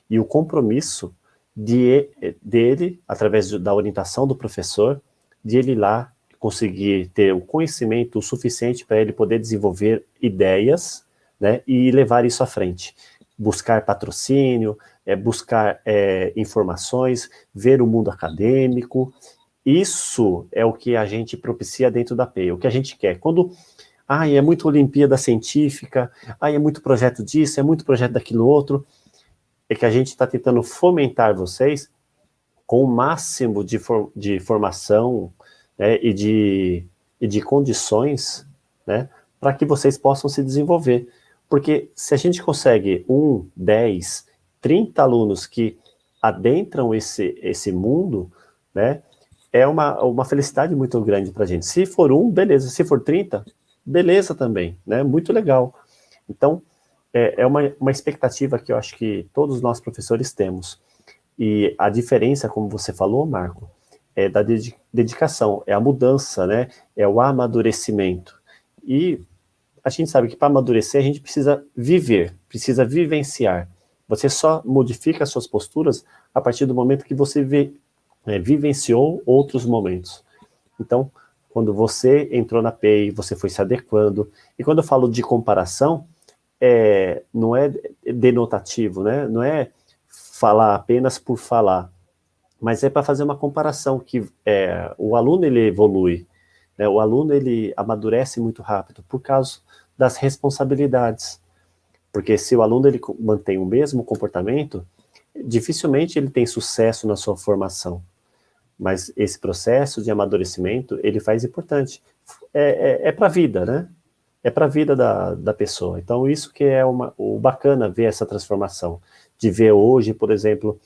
e o compromisso dele, através da orientação do professor, de ele ir lá conseguir ter o conhecimento suficiente para ele poder desenvolver ideias, né, e levar isso à frente. Buscar patrocínio, buscar informações, ver o mundo acadêmico. Isso é o que a gente propicia dentro da PEI, o que a gente quer. Quando é muito Olimpíada Científica, é muito projeto disso, é muito projeto daquilo outro, é que a gente está tentando fomentar vocês com o máximo de formação, né, e de condições, né, para que vocês possam se desenvolver. Porque se a gente consegue 10, 30 alunos que adentram esse mundo, né, é uma felicidade muito grande para a gente. Se for beleza. Se for 30, beleza também, né, muito legal. Então, é uma expectativa que eu acho que todos nós professores temos. E a diferença, como você falou, Marco, é da dedicação, é a mudança, né? É o amadurecimento. E a gente sabe que para amadurecer a gente precisa viver, precisa vivenciar. Você só modifica as suas posturas a partir do momento que você vivenciou outros momentos. Então, quando você entrou na PEI, você foi se adequando. E quando eu falo de comparação, não é denotativo, né? Não é falar apenas por falar. mas é para fazer uma comparação que o aluno ele evolui, né? O aluno ele amadurece muito rápido por causa das responsabilidades, porque se o aluno ele mantém o mesmo comportamento, dificilmente ele tem sucesso na sua formação, mas esse processo de amadurecimento ele faz importante, para a vida, né? É para a vida da pessoa. Então isso que é o bacana ver essa transformação, de ver hoje, por exemplo,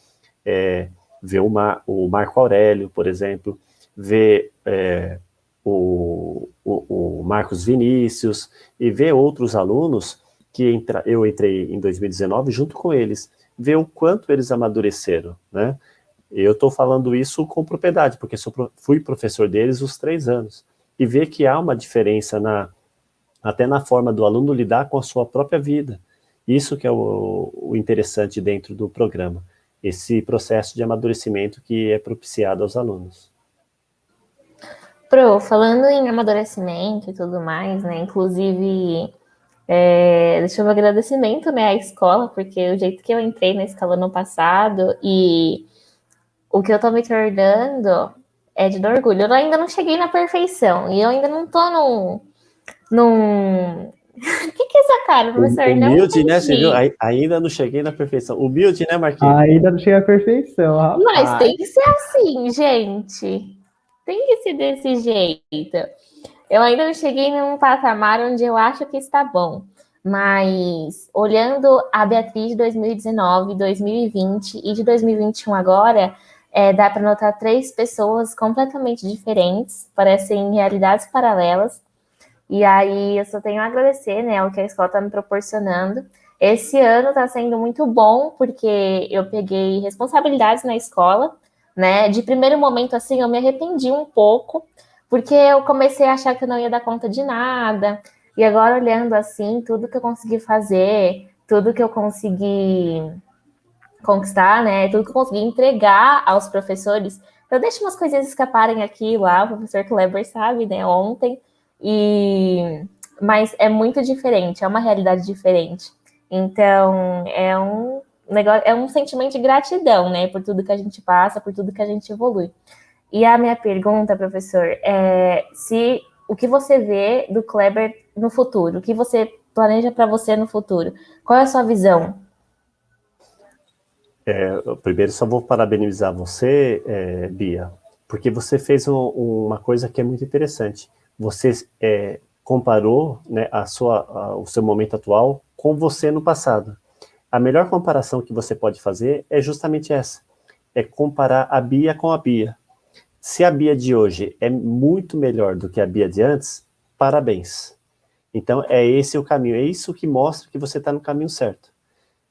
ver o Marco Aurélio, por exemplo, ver o Marcos Vinícius, e ver outros alunos que eu entrei em 2019 junto com eles, ver o quanto eles amadureceram, né? Eu estou falando isso com propriedade, porque fui professor deles os 3 anos, e ver que há uma diferença até na forma do aluno lidar com a sua própria vida. Isso que é o interessante dentro do programa, esse processo de amadurecimento que é propiciado aos alunos. Pro, falando em amadurecimento e tudo mais, né? Inclusive, deixa eu um agradecimento, né, à escola, porque o jeito que eu entrei na escola no passado e o que eu tô me tornando é de dar orgulho. Eu ainda não cheguei na perfeição e eu ainda não tô num... O que é essa cara, professor? Não Humilde, né? Você viu? entendi. Ainda não cheguei na perfeição. Humilde, né, Marquinhos? Ainda não chega à perfeição, Mas rapaz. tem que ser assim, gente. Tem que ser desse jeito. Eu ainda não cheguei num patamar onde eu acho que está bom. Mas olhando a Beatriz de 2019, 2020 e de 2021 agora, dá para notar 3 pessoas completamente diferentes, parecem realidades paralelas. E aí eu só tenho a agradecer, né, o que a escola está me proporcionando. Esse ano está sendo muito bom, porque eu peguei responsabilidades na escola, né? De primeiro momento, assim, eu me arrependi um pouco, porque eu comecei a achar que eu não ia dar conta de nada. E agora, olhando assim, tudo que eu consegui fazer, tudo que eu consegui conquistar, né? Tudo que eu consegui entregar aos professores. Eu deixo umas coisinhas escaparem aqui e lá, o professor Kleber sabe, né? Ontem. Mas é muito diferente, é uma realidade diferente. Então, é um negócio, é um sentimento de gratidão, né? Por tudo que a gente passa, por tudo que a gente evolui. E a minha pergunta, professor, é se o que você vê do Kleber no futuro, o que você planeja para você no futuro? Qual é a sua visão? Primeiro, só vou parabenizar você, Bia, porque você fez uma coisa que é muito interessante. Você comparou, né, o seu momento atual com você no passado. A melhor comparação que você pode fazer é justamente essa. É comparar a Bia com a Bia. Se a Bia de hoje é muito melhor do que a Bia de antes, parabéns. Então, é esse o caminho. É isso que mostra que você está no caminho certo.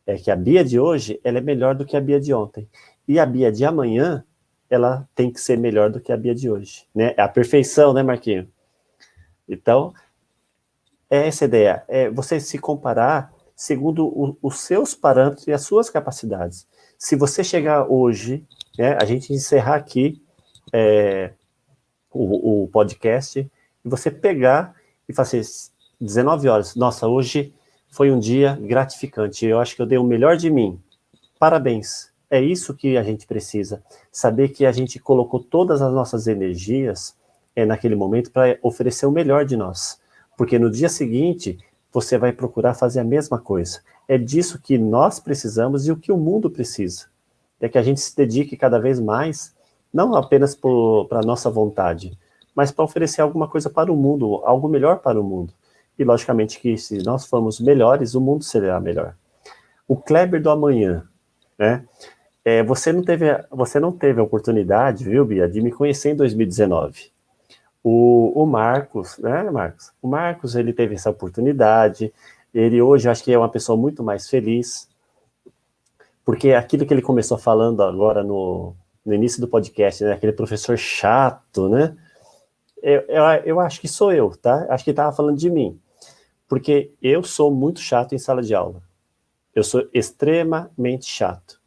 É que a Bia de hoje, ela é melhor do que a Bia de ontem. E a Bia de amanhã, ela tem que ser melhor do que a Bia de hoje. Né? É a perfeição, né, Marquinhos? Então, é essa a ideia. É você se comparar segundo os seus parâmetros e as suas capacidades. Se você chegar hoje, né, a gente encerrar aqui o podcast, e você pegar e fazer 19 horas. Nossa, hoje foi um dia gratificante. Eu acho que eu dei o melhor de mim. Parabéns. É isso que a gente precisa. Saber que a gente colocou todas as nossas energias naquele momento para oferecer o melhor de nós. Porque no dia seguinte, você vai procurar fazer a mesma coisa. É disso que nós precisamos e o que o mundo precisa. É que a gente se dedique cada vez mais, não apenas para a nossa vontade, mas para oferecer alguma coisa para o mundo, algo melhor para o mundo. E, logicamente, que se nós formos melhores, o mundo será melhor. O Kleber do amanhã, né? Você não teve a oportunidade, viu, Bia, de me conhecer em 2019. O Marcos, né, Marcos? O Marcos, ele teve essa oportunidade. Ele hoje, acho que é uma pessoa muito mais feliz, porque aquilo que ele começou falando agora no início do podcast, né? Aquele professor chato, né? Eu acho que sou eu, tá? Acho que ele estava falando de mim. Porque eu sou muito chato em sala de aula. Eu sou extremamente chato.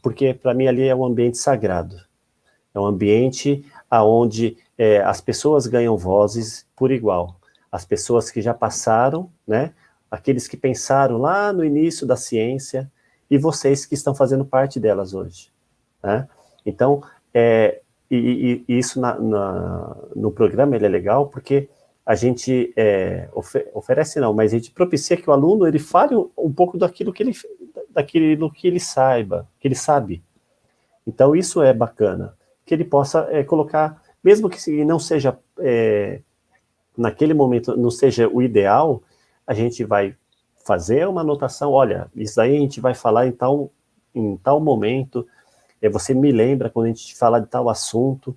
Porque para mim ali é um ambiente sagrado. É um ambiente onde as pessoas ganham vozes por igual. As pessoas que já passaram, né? Aqueles que pensaram lá no início da ciência e vocês que estão fazendo parte delas hoje. Né? Então, e isso no programa ele é legal porque a gente oferece não, mas a gente propicia que o aluno ele fale um pouco daquilo que ele saiba, que ele sabe. Então isso é bacana, que ele possa colocar, mesmo que não seja naquele momento não seja o ideal, a gente vai fazer uma anotação, olha, isso aí a gente vai falar em tal momento, você me lembra quando a gente fala de tal assunto,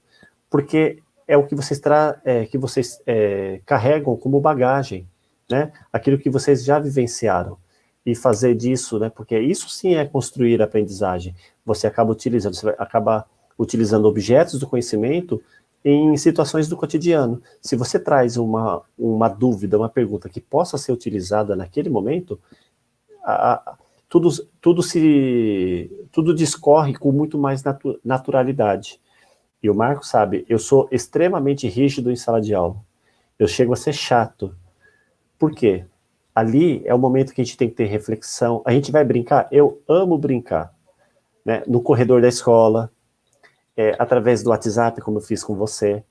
porque é o que vocês, carregam como bagagem, né? Aquilo que vocês já vivenciaram. E fazer disso, né? Porque isso sim é construir a aprendizagem. Você acaba utilizando objetos do conhecimento em situações do cotidiano. Se você traz uma dúvida, uma pergunta que possa ser utilizada naquele momento, tudo discorre com muito mais naturalidade. E o Marco sabe, eu sou extremamente rígido em sala de aula. Eu chego a ser chato. Por quê? Ali é o momento que a gente tem que ter reflexão. A gente vai brincar? Eu amo brincar. Né? No corredor da escola, através do WhatsApp, como eu fiz com você.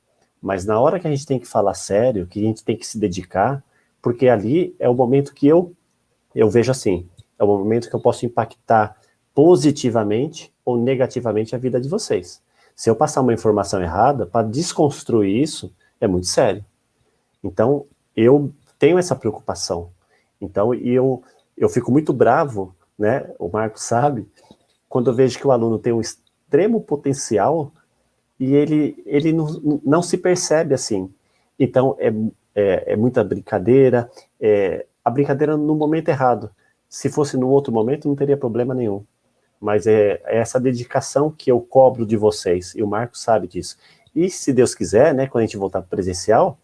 Mas na hora que a gente tem que falar sério, que a gente tem que se dedicar, porque ali é o momento que eu vejo assim, é o momento que eu posso impactar positivamente ou negativamente a vida de vocês. Se eu passar uma informação errada, para desconstruir isso, é muito sério. Então, eu tenho essa preocupação. Então, eu fico muito bravo, né? O Marco sabe, quando eu vejo que o aluno tem um extremo potencial e ele não se percebe assim. Então, é muita brincadeira, a brincadeira no momento errado. Se fosse num outro momento, não teria problema nenhum. Mas é essa dedicação que eu cobro de vocês, e o Marco sabe disso. E se Deus quiser, né, quando a gente voltar para presencial,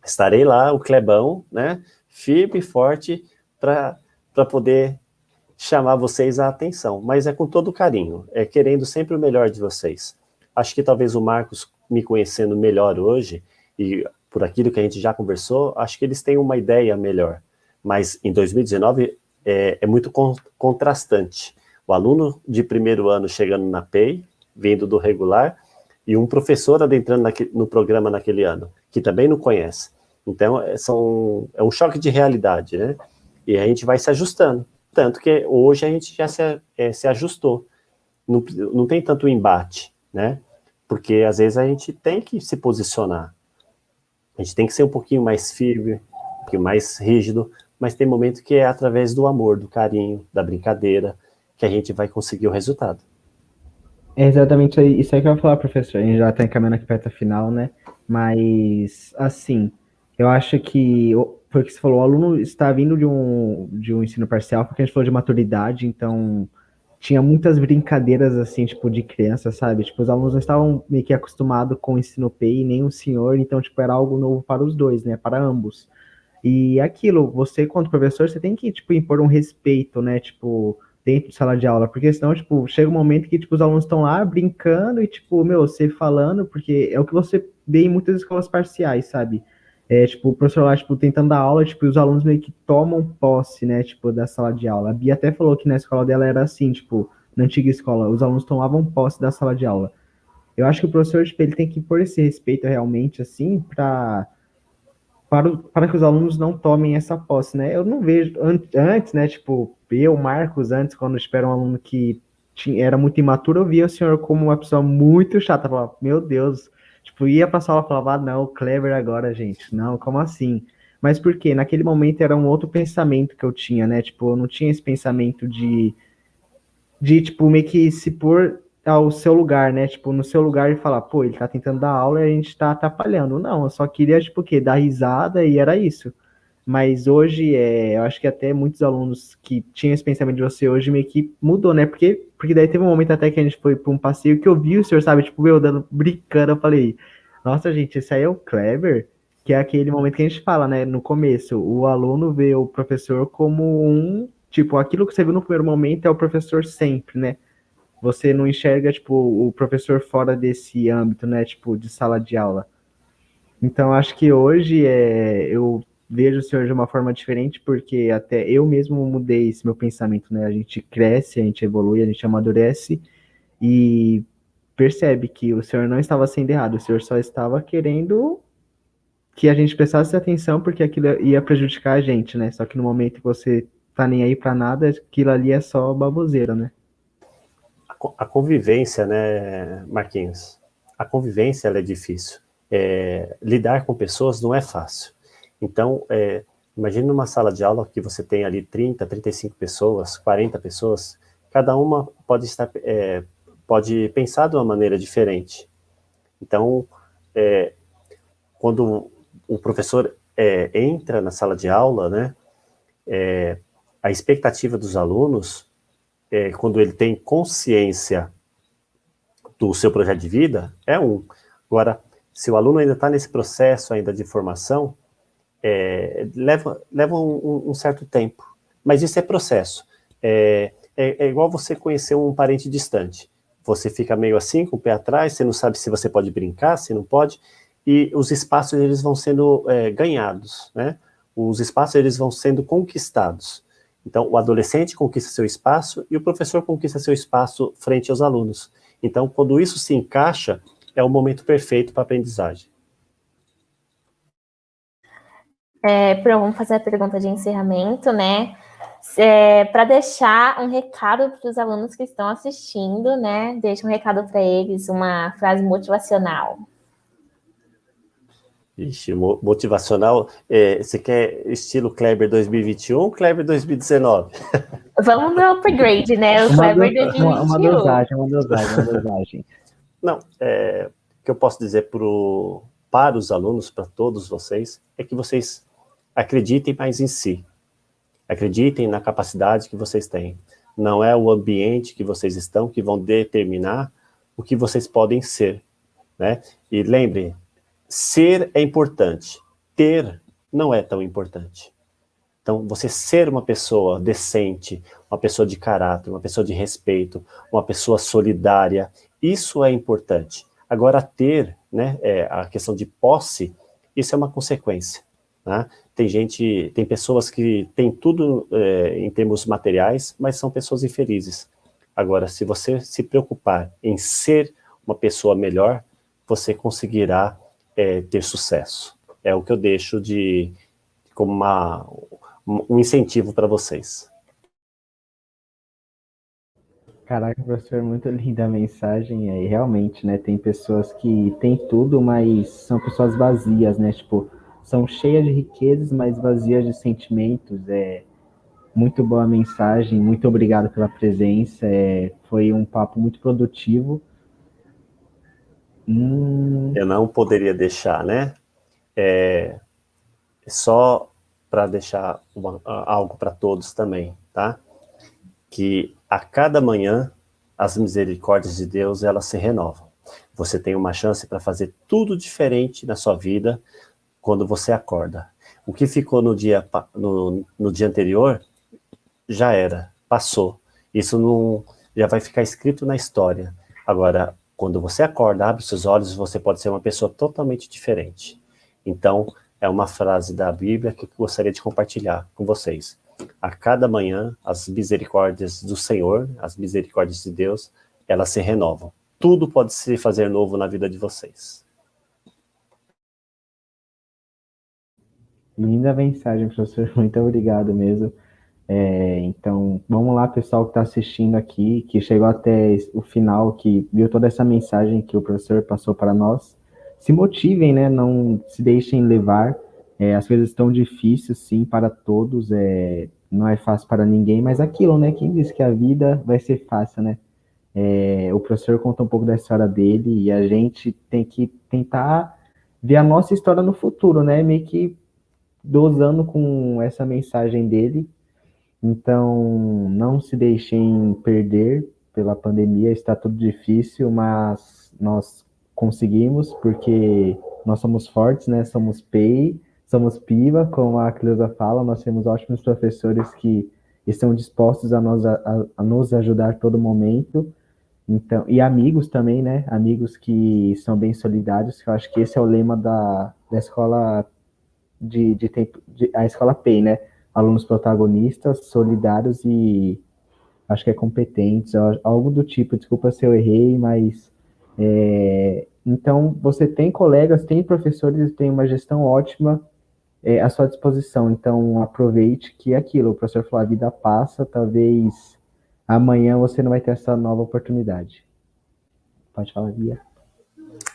estarei lá, o Clebão, né, firme e forte, para poder chamar vocês a atenção. Mas é com todo carinho, querendo sempre o melhor de vocês. Acho que talvez o Marcos, me conhecendo melhor hoje, e por aquilo que a gente já conversou, acho que eles têm uma ideia melhor. Mas em 2019 é muito contrastante. O aluno de primeiro ano chegando na PEI, vindo do regular, e um professor adentrando no programa naquele ano, que também não conhece. Então, é um choque de realidade, né? E a gente vai se ajustando. Tanto que hoje a gente já se ajustou. Não tem tanto embate, né? Porque às vezes a gente tem que se posicionar. A gente tem que ser um pouquinho mais firme, um pouquinho mais rígido, mas tem momento que é através do amor, do carinho, da brincadeira, que a gente vai conseguir o resultado. É exatamente isso aí que eu vou falar, professor. A gente já está encaminhando aqui para a final, né? Mas, assim, eu acho que, foi o que você falou, o aluno está vindo de um ensino parcial, porque a gente falou de maturidade, então tinha muitas brincadeiras, assim, tipo, de criança, sabe? Tipo, os alunos não estavam meio que acostumados com o ensino PEI, nem o senhor, então, tipo, era algo novo para os dois, né? Para ambos. E aquilo, você, quanto professor, você tem que, tipo, impor um respeito, né? Tipo, dentro de sala de aula, porque senão, tipo, chega um momento que, tipo, os alunos estão lá brincando e, tipo, meu, você falando, porque é o que você vê em muitas escolas parciais, sabe? Tipo, o professor lá, tipo, tentando dar aula, tipo, e os alunos meio que tomam posse, né, tipo, da sala de aula. A Bia até falou que na escola dela era assim, tipo, na antiga escola, os alunos tomavam posse da sala de aula. Eu acho que o professor, tipo, ele tem que impor esse respeito realmente, assim, para que os alunos não tomem essa posse, né? Eu não vejo antes, né? Tipo, eu, Marcos, antes, quando espera um aluno que era muito imaturo, eu via o senhor como uma pessoa muito chata. Eu falava, meu Deus, tipo, ia pra sala e falava, ah, não, Clever agora, gente. Não, como assim? Mas por quê? Naquele momento era um outro pensamento que eu tinha, né? Tipo, eu não tinha esse pensamento tipo, meio que se pôr ao seu lugar, né? Tipo, no seu lugar e falar, pô, ele tá tentando dar aula e a gente tá atrapalhando. Não, eu só queria, tipo, o quê? Dar risada e era isso. Mas hoje, eu acho que até muitos alunos que tinham esse pensamento de você hoje meio que mudou, né? Porque daí teve um momento até que a gente foi pra um passeio que eu vi o senhor, sabe? Tipo, eu dando, brincando, eu falei, nossa, gente, esse aí é o Clever, que é aquele momento que a gente fala, né? No começo, o aluno vê o professor como tipo, aquilo que você viu no primeiro momento é o professor sempre, né? Você não enxerga, tipo, o professor fora desse âmbito, né? Tipo, de sala de aula. Então, acho que hoje eu vejo o senhor de uma forma diferente, porque até eu mesmo mudei esse meu pensamento, né? A gente cresce, a gente evolui, a gente amadurece, e percebe que o senhor não estava sendo errado, o senhor só estava querendo que a gente prestasse atenção porque aquilo ia prejudicar a gente, né? Só que no momento que você tá nem aí pra nada, aquilo ali é só baboseira, né? A convivência, né, Marquinhos? A convivência, ela é difícil. Lidar com pessoas não é fácil. Então, imagine numa sala de aula que você tem ali 30, 35 pessoas, 40 pessoas, cada uma pode pensar de uma maneira diferente. Então, quando o professor entra na sala de aula, né, a expectativa dos alunos, quando ele tem consciência do seu projeto de vida, é um. Agora, se o aluno ainda está nesse processo ainda de formação, leva um certo tempo. Mas isso é processo. É igual você conhecer um parente distante. Você fica meio assim, com o pé atrás, você não sabe se você pode brincar, se não pode, e os espaços eles vão sendo ganhados, né? Os espaços eles vão sendo conquistados. Então, o adolescente conquista seu espaço e o professor conquista seu espaço frente aos alunos. Então, quando isso se encaixa, é o momento perfeito para a aprendizagem. Vamos fazer a pergunta de encerramento, né? Para deixar um recado para os alunos que estão assistindo, né? Deixa um recado para eles, uma frase motivacional. Ixi, motivacional, você quer estilo Kleber 2021 ou Kleber 2019? Vamos no upgrade, né? O Kleber 2021. Uma dosagem. Não, o que eu posso dizer para os alunos, para todos vocês, é que vocês acreditem mais em si. Acreditem na capacidade que vocês têm. Não é o ambiente que vocês estão que vão determinar o que vocês podem ser, né? E lembrem, ser é importante, ter não é tão importante. Então, você ser uma pessoa decente, uma pessoa de caráter, uma pessoa de respeito, uma pessoa solidária, isso é importante. Agora, ter, né, a questão de posse, isso é uma consequência, né? Tem pessoas que têm tudo em termos materiais, mas são pessoas infelizes. Agora, se você se preocupar em ser uma pessoa melhor, você conseguirá ter sucesso. É o que eu deixo como um incentivo para vocês. Caraca, professor, muito linda a mensagem aí. Realmente, né? Tem pessoas que têm tudo, mas são pessoas vazias, né? Tipo, são cheias de riquezas, mas vazias de sentimentos. Muito boa a mensagem, muito obrigado pela presença. Foi um papo muito produtivo. Eu não poderia deixar, né? Só para deixar algo para todos também, tá? Que a cada manhã as misericórdias de Deus elas se renovam. Você tem uma chance para fazer tudo diferente na sua vida quando você acorda. O que ficou no dia anterior já era, passou. Isso não já vai ficar escrito na história. Agora, quando você acorda, abre seus olhos, você pode ser uma pessoa totalmente diferente. Então, é uma frase da Bíblia que eu gostaria de compartilhar com vocês. A cada manhã, as misericórdias do Senhor, as misericórdias de Deus, elas se renovam. Tudo pode se fazer novo na vida de vocês. Linda mensagem, professor. Muito obrigado mesmo. Então, vamos lá, pessoal que está assistindo aqui, que chegou até o final, que viu toda essa mensagem que o professor passou para nós. Se motivem, né? Não se deixem levar. As coisas estão difíceis, sim, para todos. Não é fácil para ninguém, mas aquilo, né? Quem disse que a vida vai ser fácil, né? O professor conta um pouco da história dele e a gente tem que tentar ver a nossa história no futuro, né? Meio que dosando com essa mensagem dele. Então, não se deixem perder pela pandemia, está tudo difícil, mas nós conseguimos, porque nós somos fortes, né? Somos PEI, somos PIVA, como a Cleusa fala, nós temos ótimos professores que estão dispostos a nos ajudar a todo momento. Então, e amigos também, né? Amigos que são bem solidários, que eu acho que esse é o lema da escola a escola PEI, né? Alunos protagonistas, solidários e acho que competentes, algo do tipo. Desculpa se eu errei, mas Então, você tem colegas, tem professores, tem uma gestão ótima à sua disposição. Então, aproveite que é aquilo. O professor falou, a vida passa, talvez amanhã você não vai ter essa nova oportunidade. Pode falar, Bia.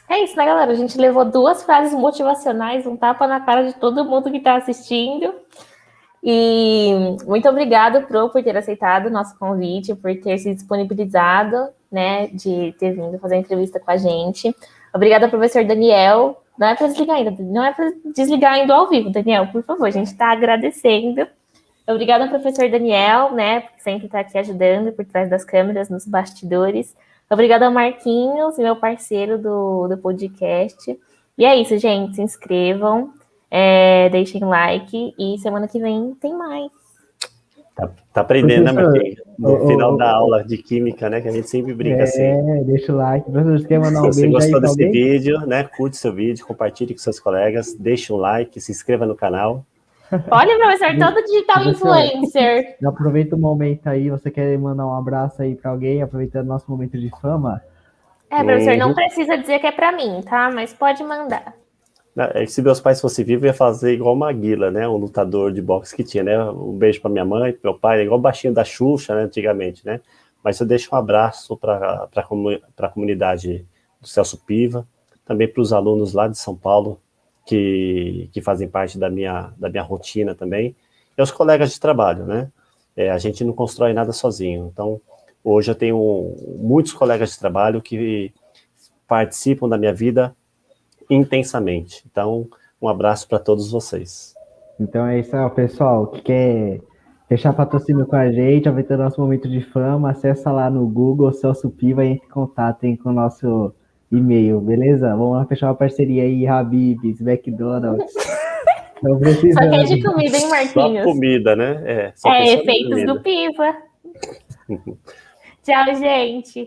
É isso, né, galera? A gente levou 2 frases motivacionais, um tapa na cara de todo mundo que está assistindo. E muito obrigado, Pro, por ter aceitado o nosso convite, por ter se disponibilizado, né, de ter vindo fazer a entrevista com a gente. Obrigada, professor Daniel. Não é para desligar ainda, não é para desligar ainda ao vivo, Daniel, por favor, a gente está agradecendo. Obrigada, professor Daniel, né, que sempre está aqui ajudando por trás das câmeras, nos bastidores. Obrigada ao Marquinhos, meu parceiro do podcast. E é isso, gente, se inscrevam. Deixem like e semana que vem tem mais. Tá aprendendo, né, Marquinhos? No final da aula de química, né? Que a gente sempre brinca assim. Deixa o like. Professor, você quer mandar um Se você beijo gostou aí desse alguém? vídeo, né? Curte seu vídeo, compartilhe com seus colegas, deixe um like, se inscreva no canal. Olha, professor, todo digital influencer. Aproveita o momento aí, você quer mandar um abraço aí para alguém, aproveitando nosso momento de fama? Professor, não precisa dizer que é para mim, tá? Mas pode mandar. Se meus pais fossem vivos, eu ia fazer igual o Maguila, né? Um lutador de boxe que tinha, né? Um beijo para minha mãe, pro meu pai, igual o baixinho da Xuxa, né? Antigamente, né? Mas eu deixo um abraço para a comunidade do Celso Piva, também para os alunos lá de São Paulo, que fazem parte da minha rotina também, e os colegas de trabalho, né? A gente não constrói nada sozinho. Então, hoje eu tenho muitos colegas de trabalho que participam da minha vida intensamente. Então, um abraço para todos vocês. Então é isso aí, pessoal, que quer fechar patrocínio com a gente, aproveitando nosso momento de fama, acessa lá no Google, Celso Piva, e entre em contato com o nosso e-mail, beleza? Vamos lá fechar uma parceria aí, Habib's, McDonald's. Não precisa. Só que é de comida, hein, Marquinhos? Só comida, né? Efeitos do Piva. Tchau, gente.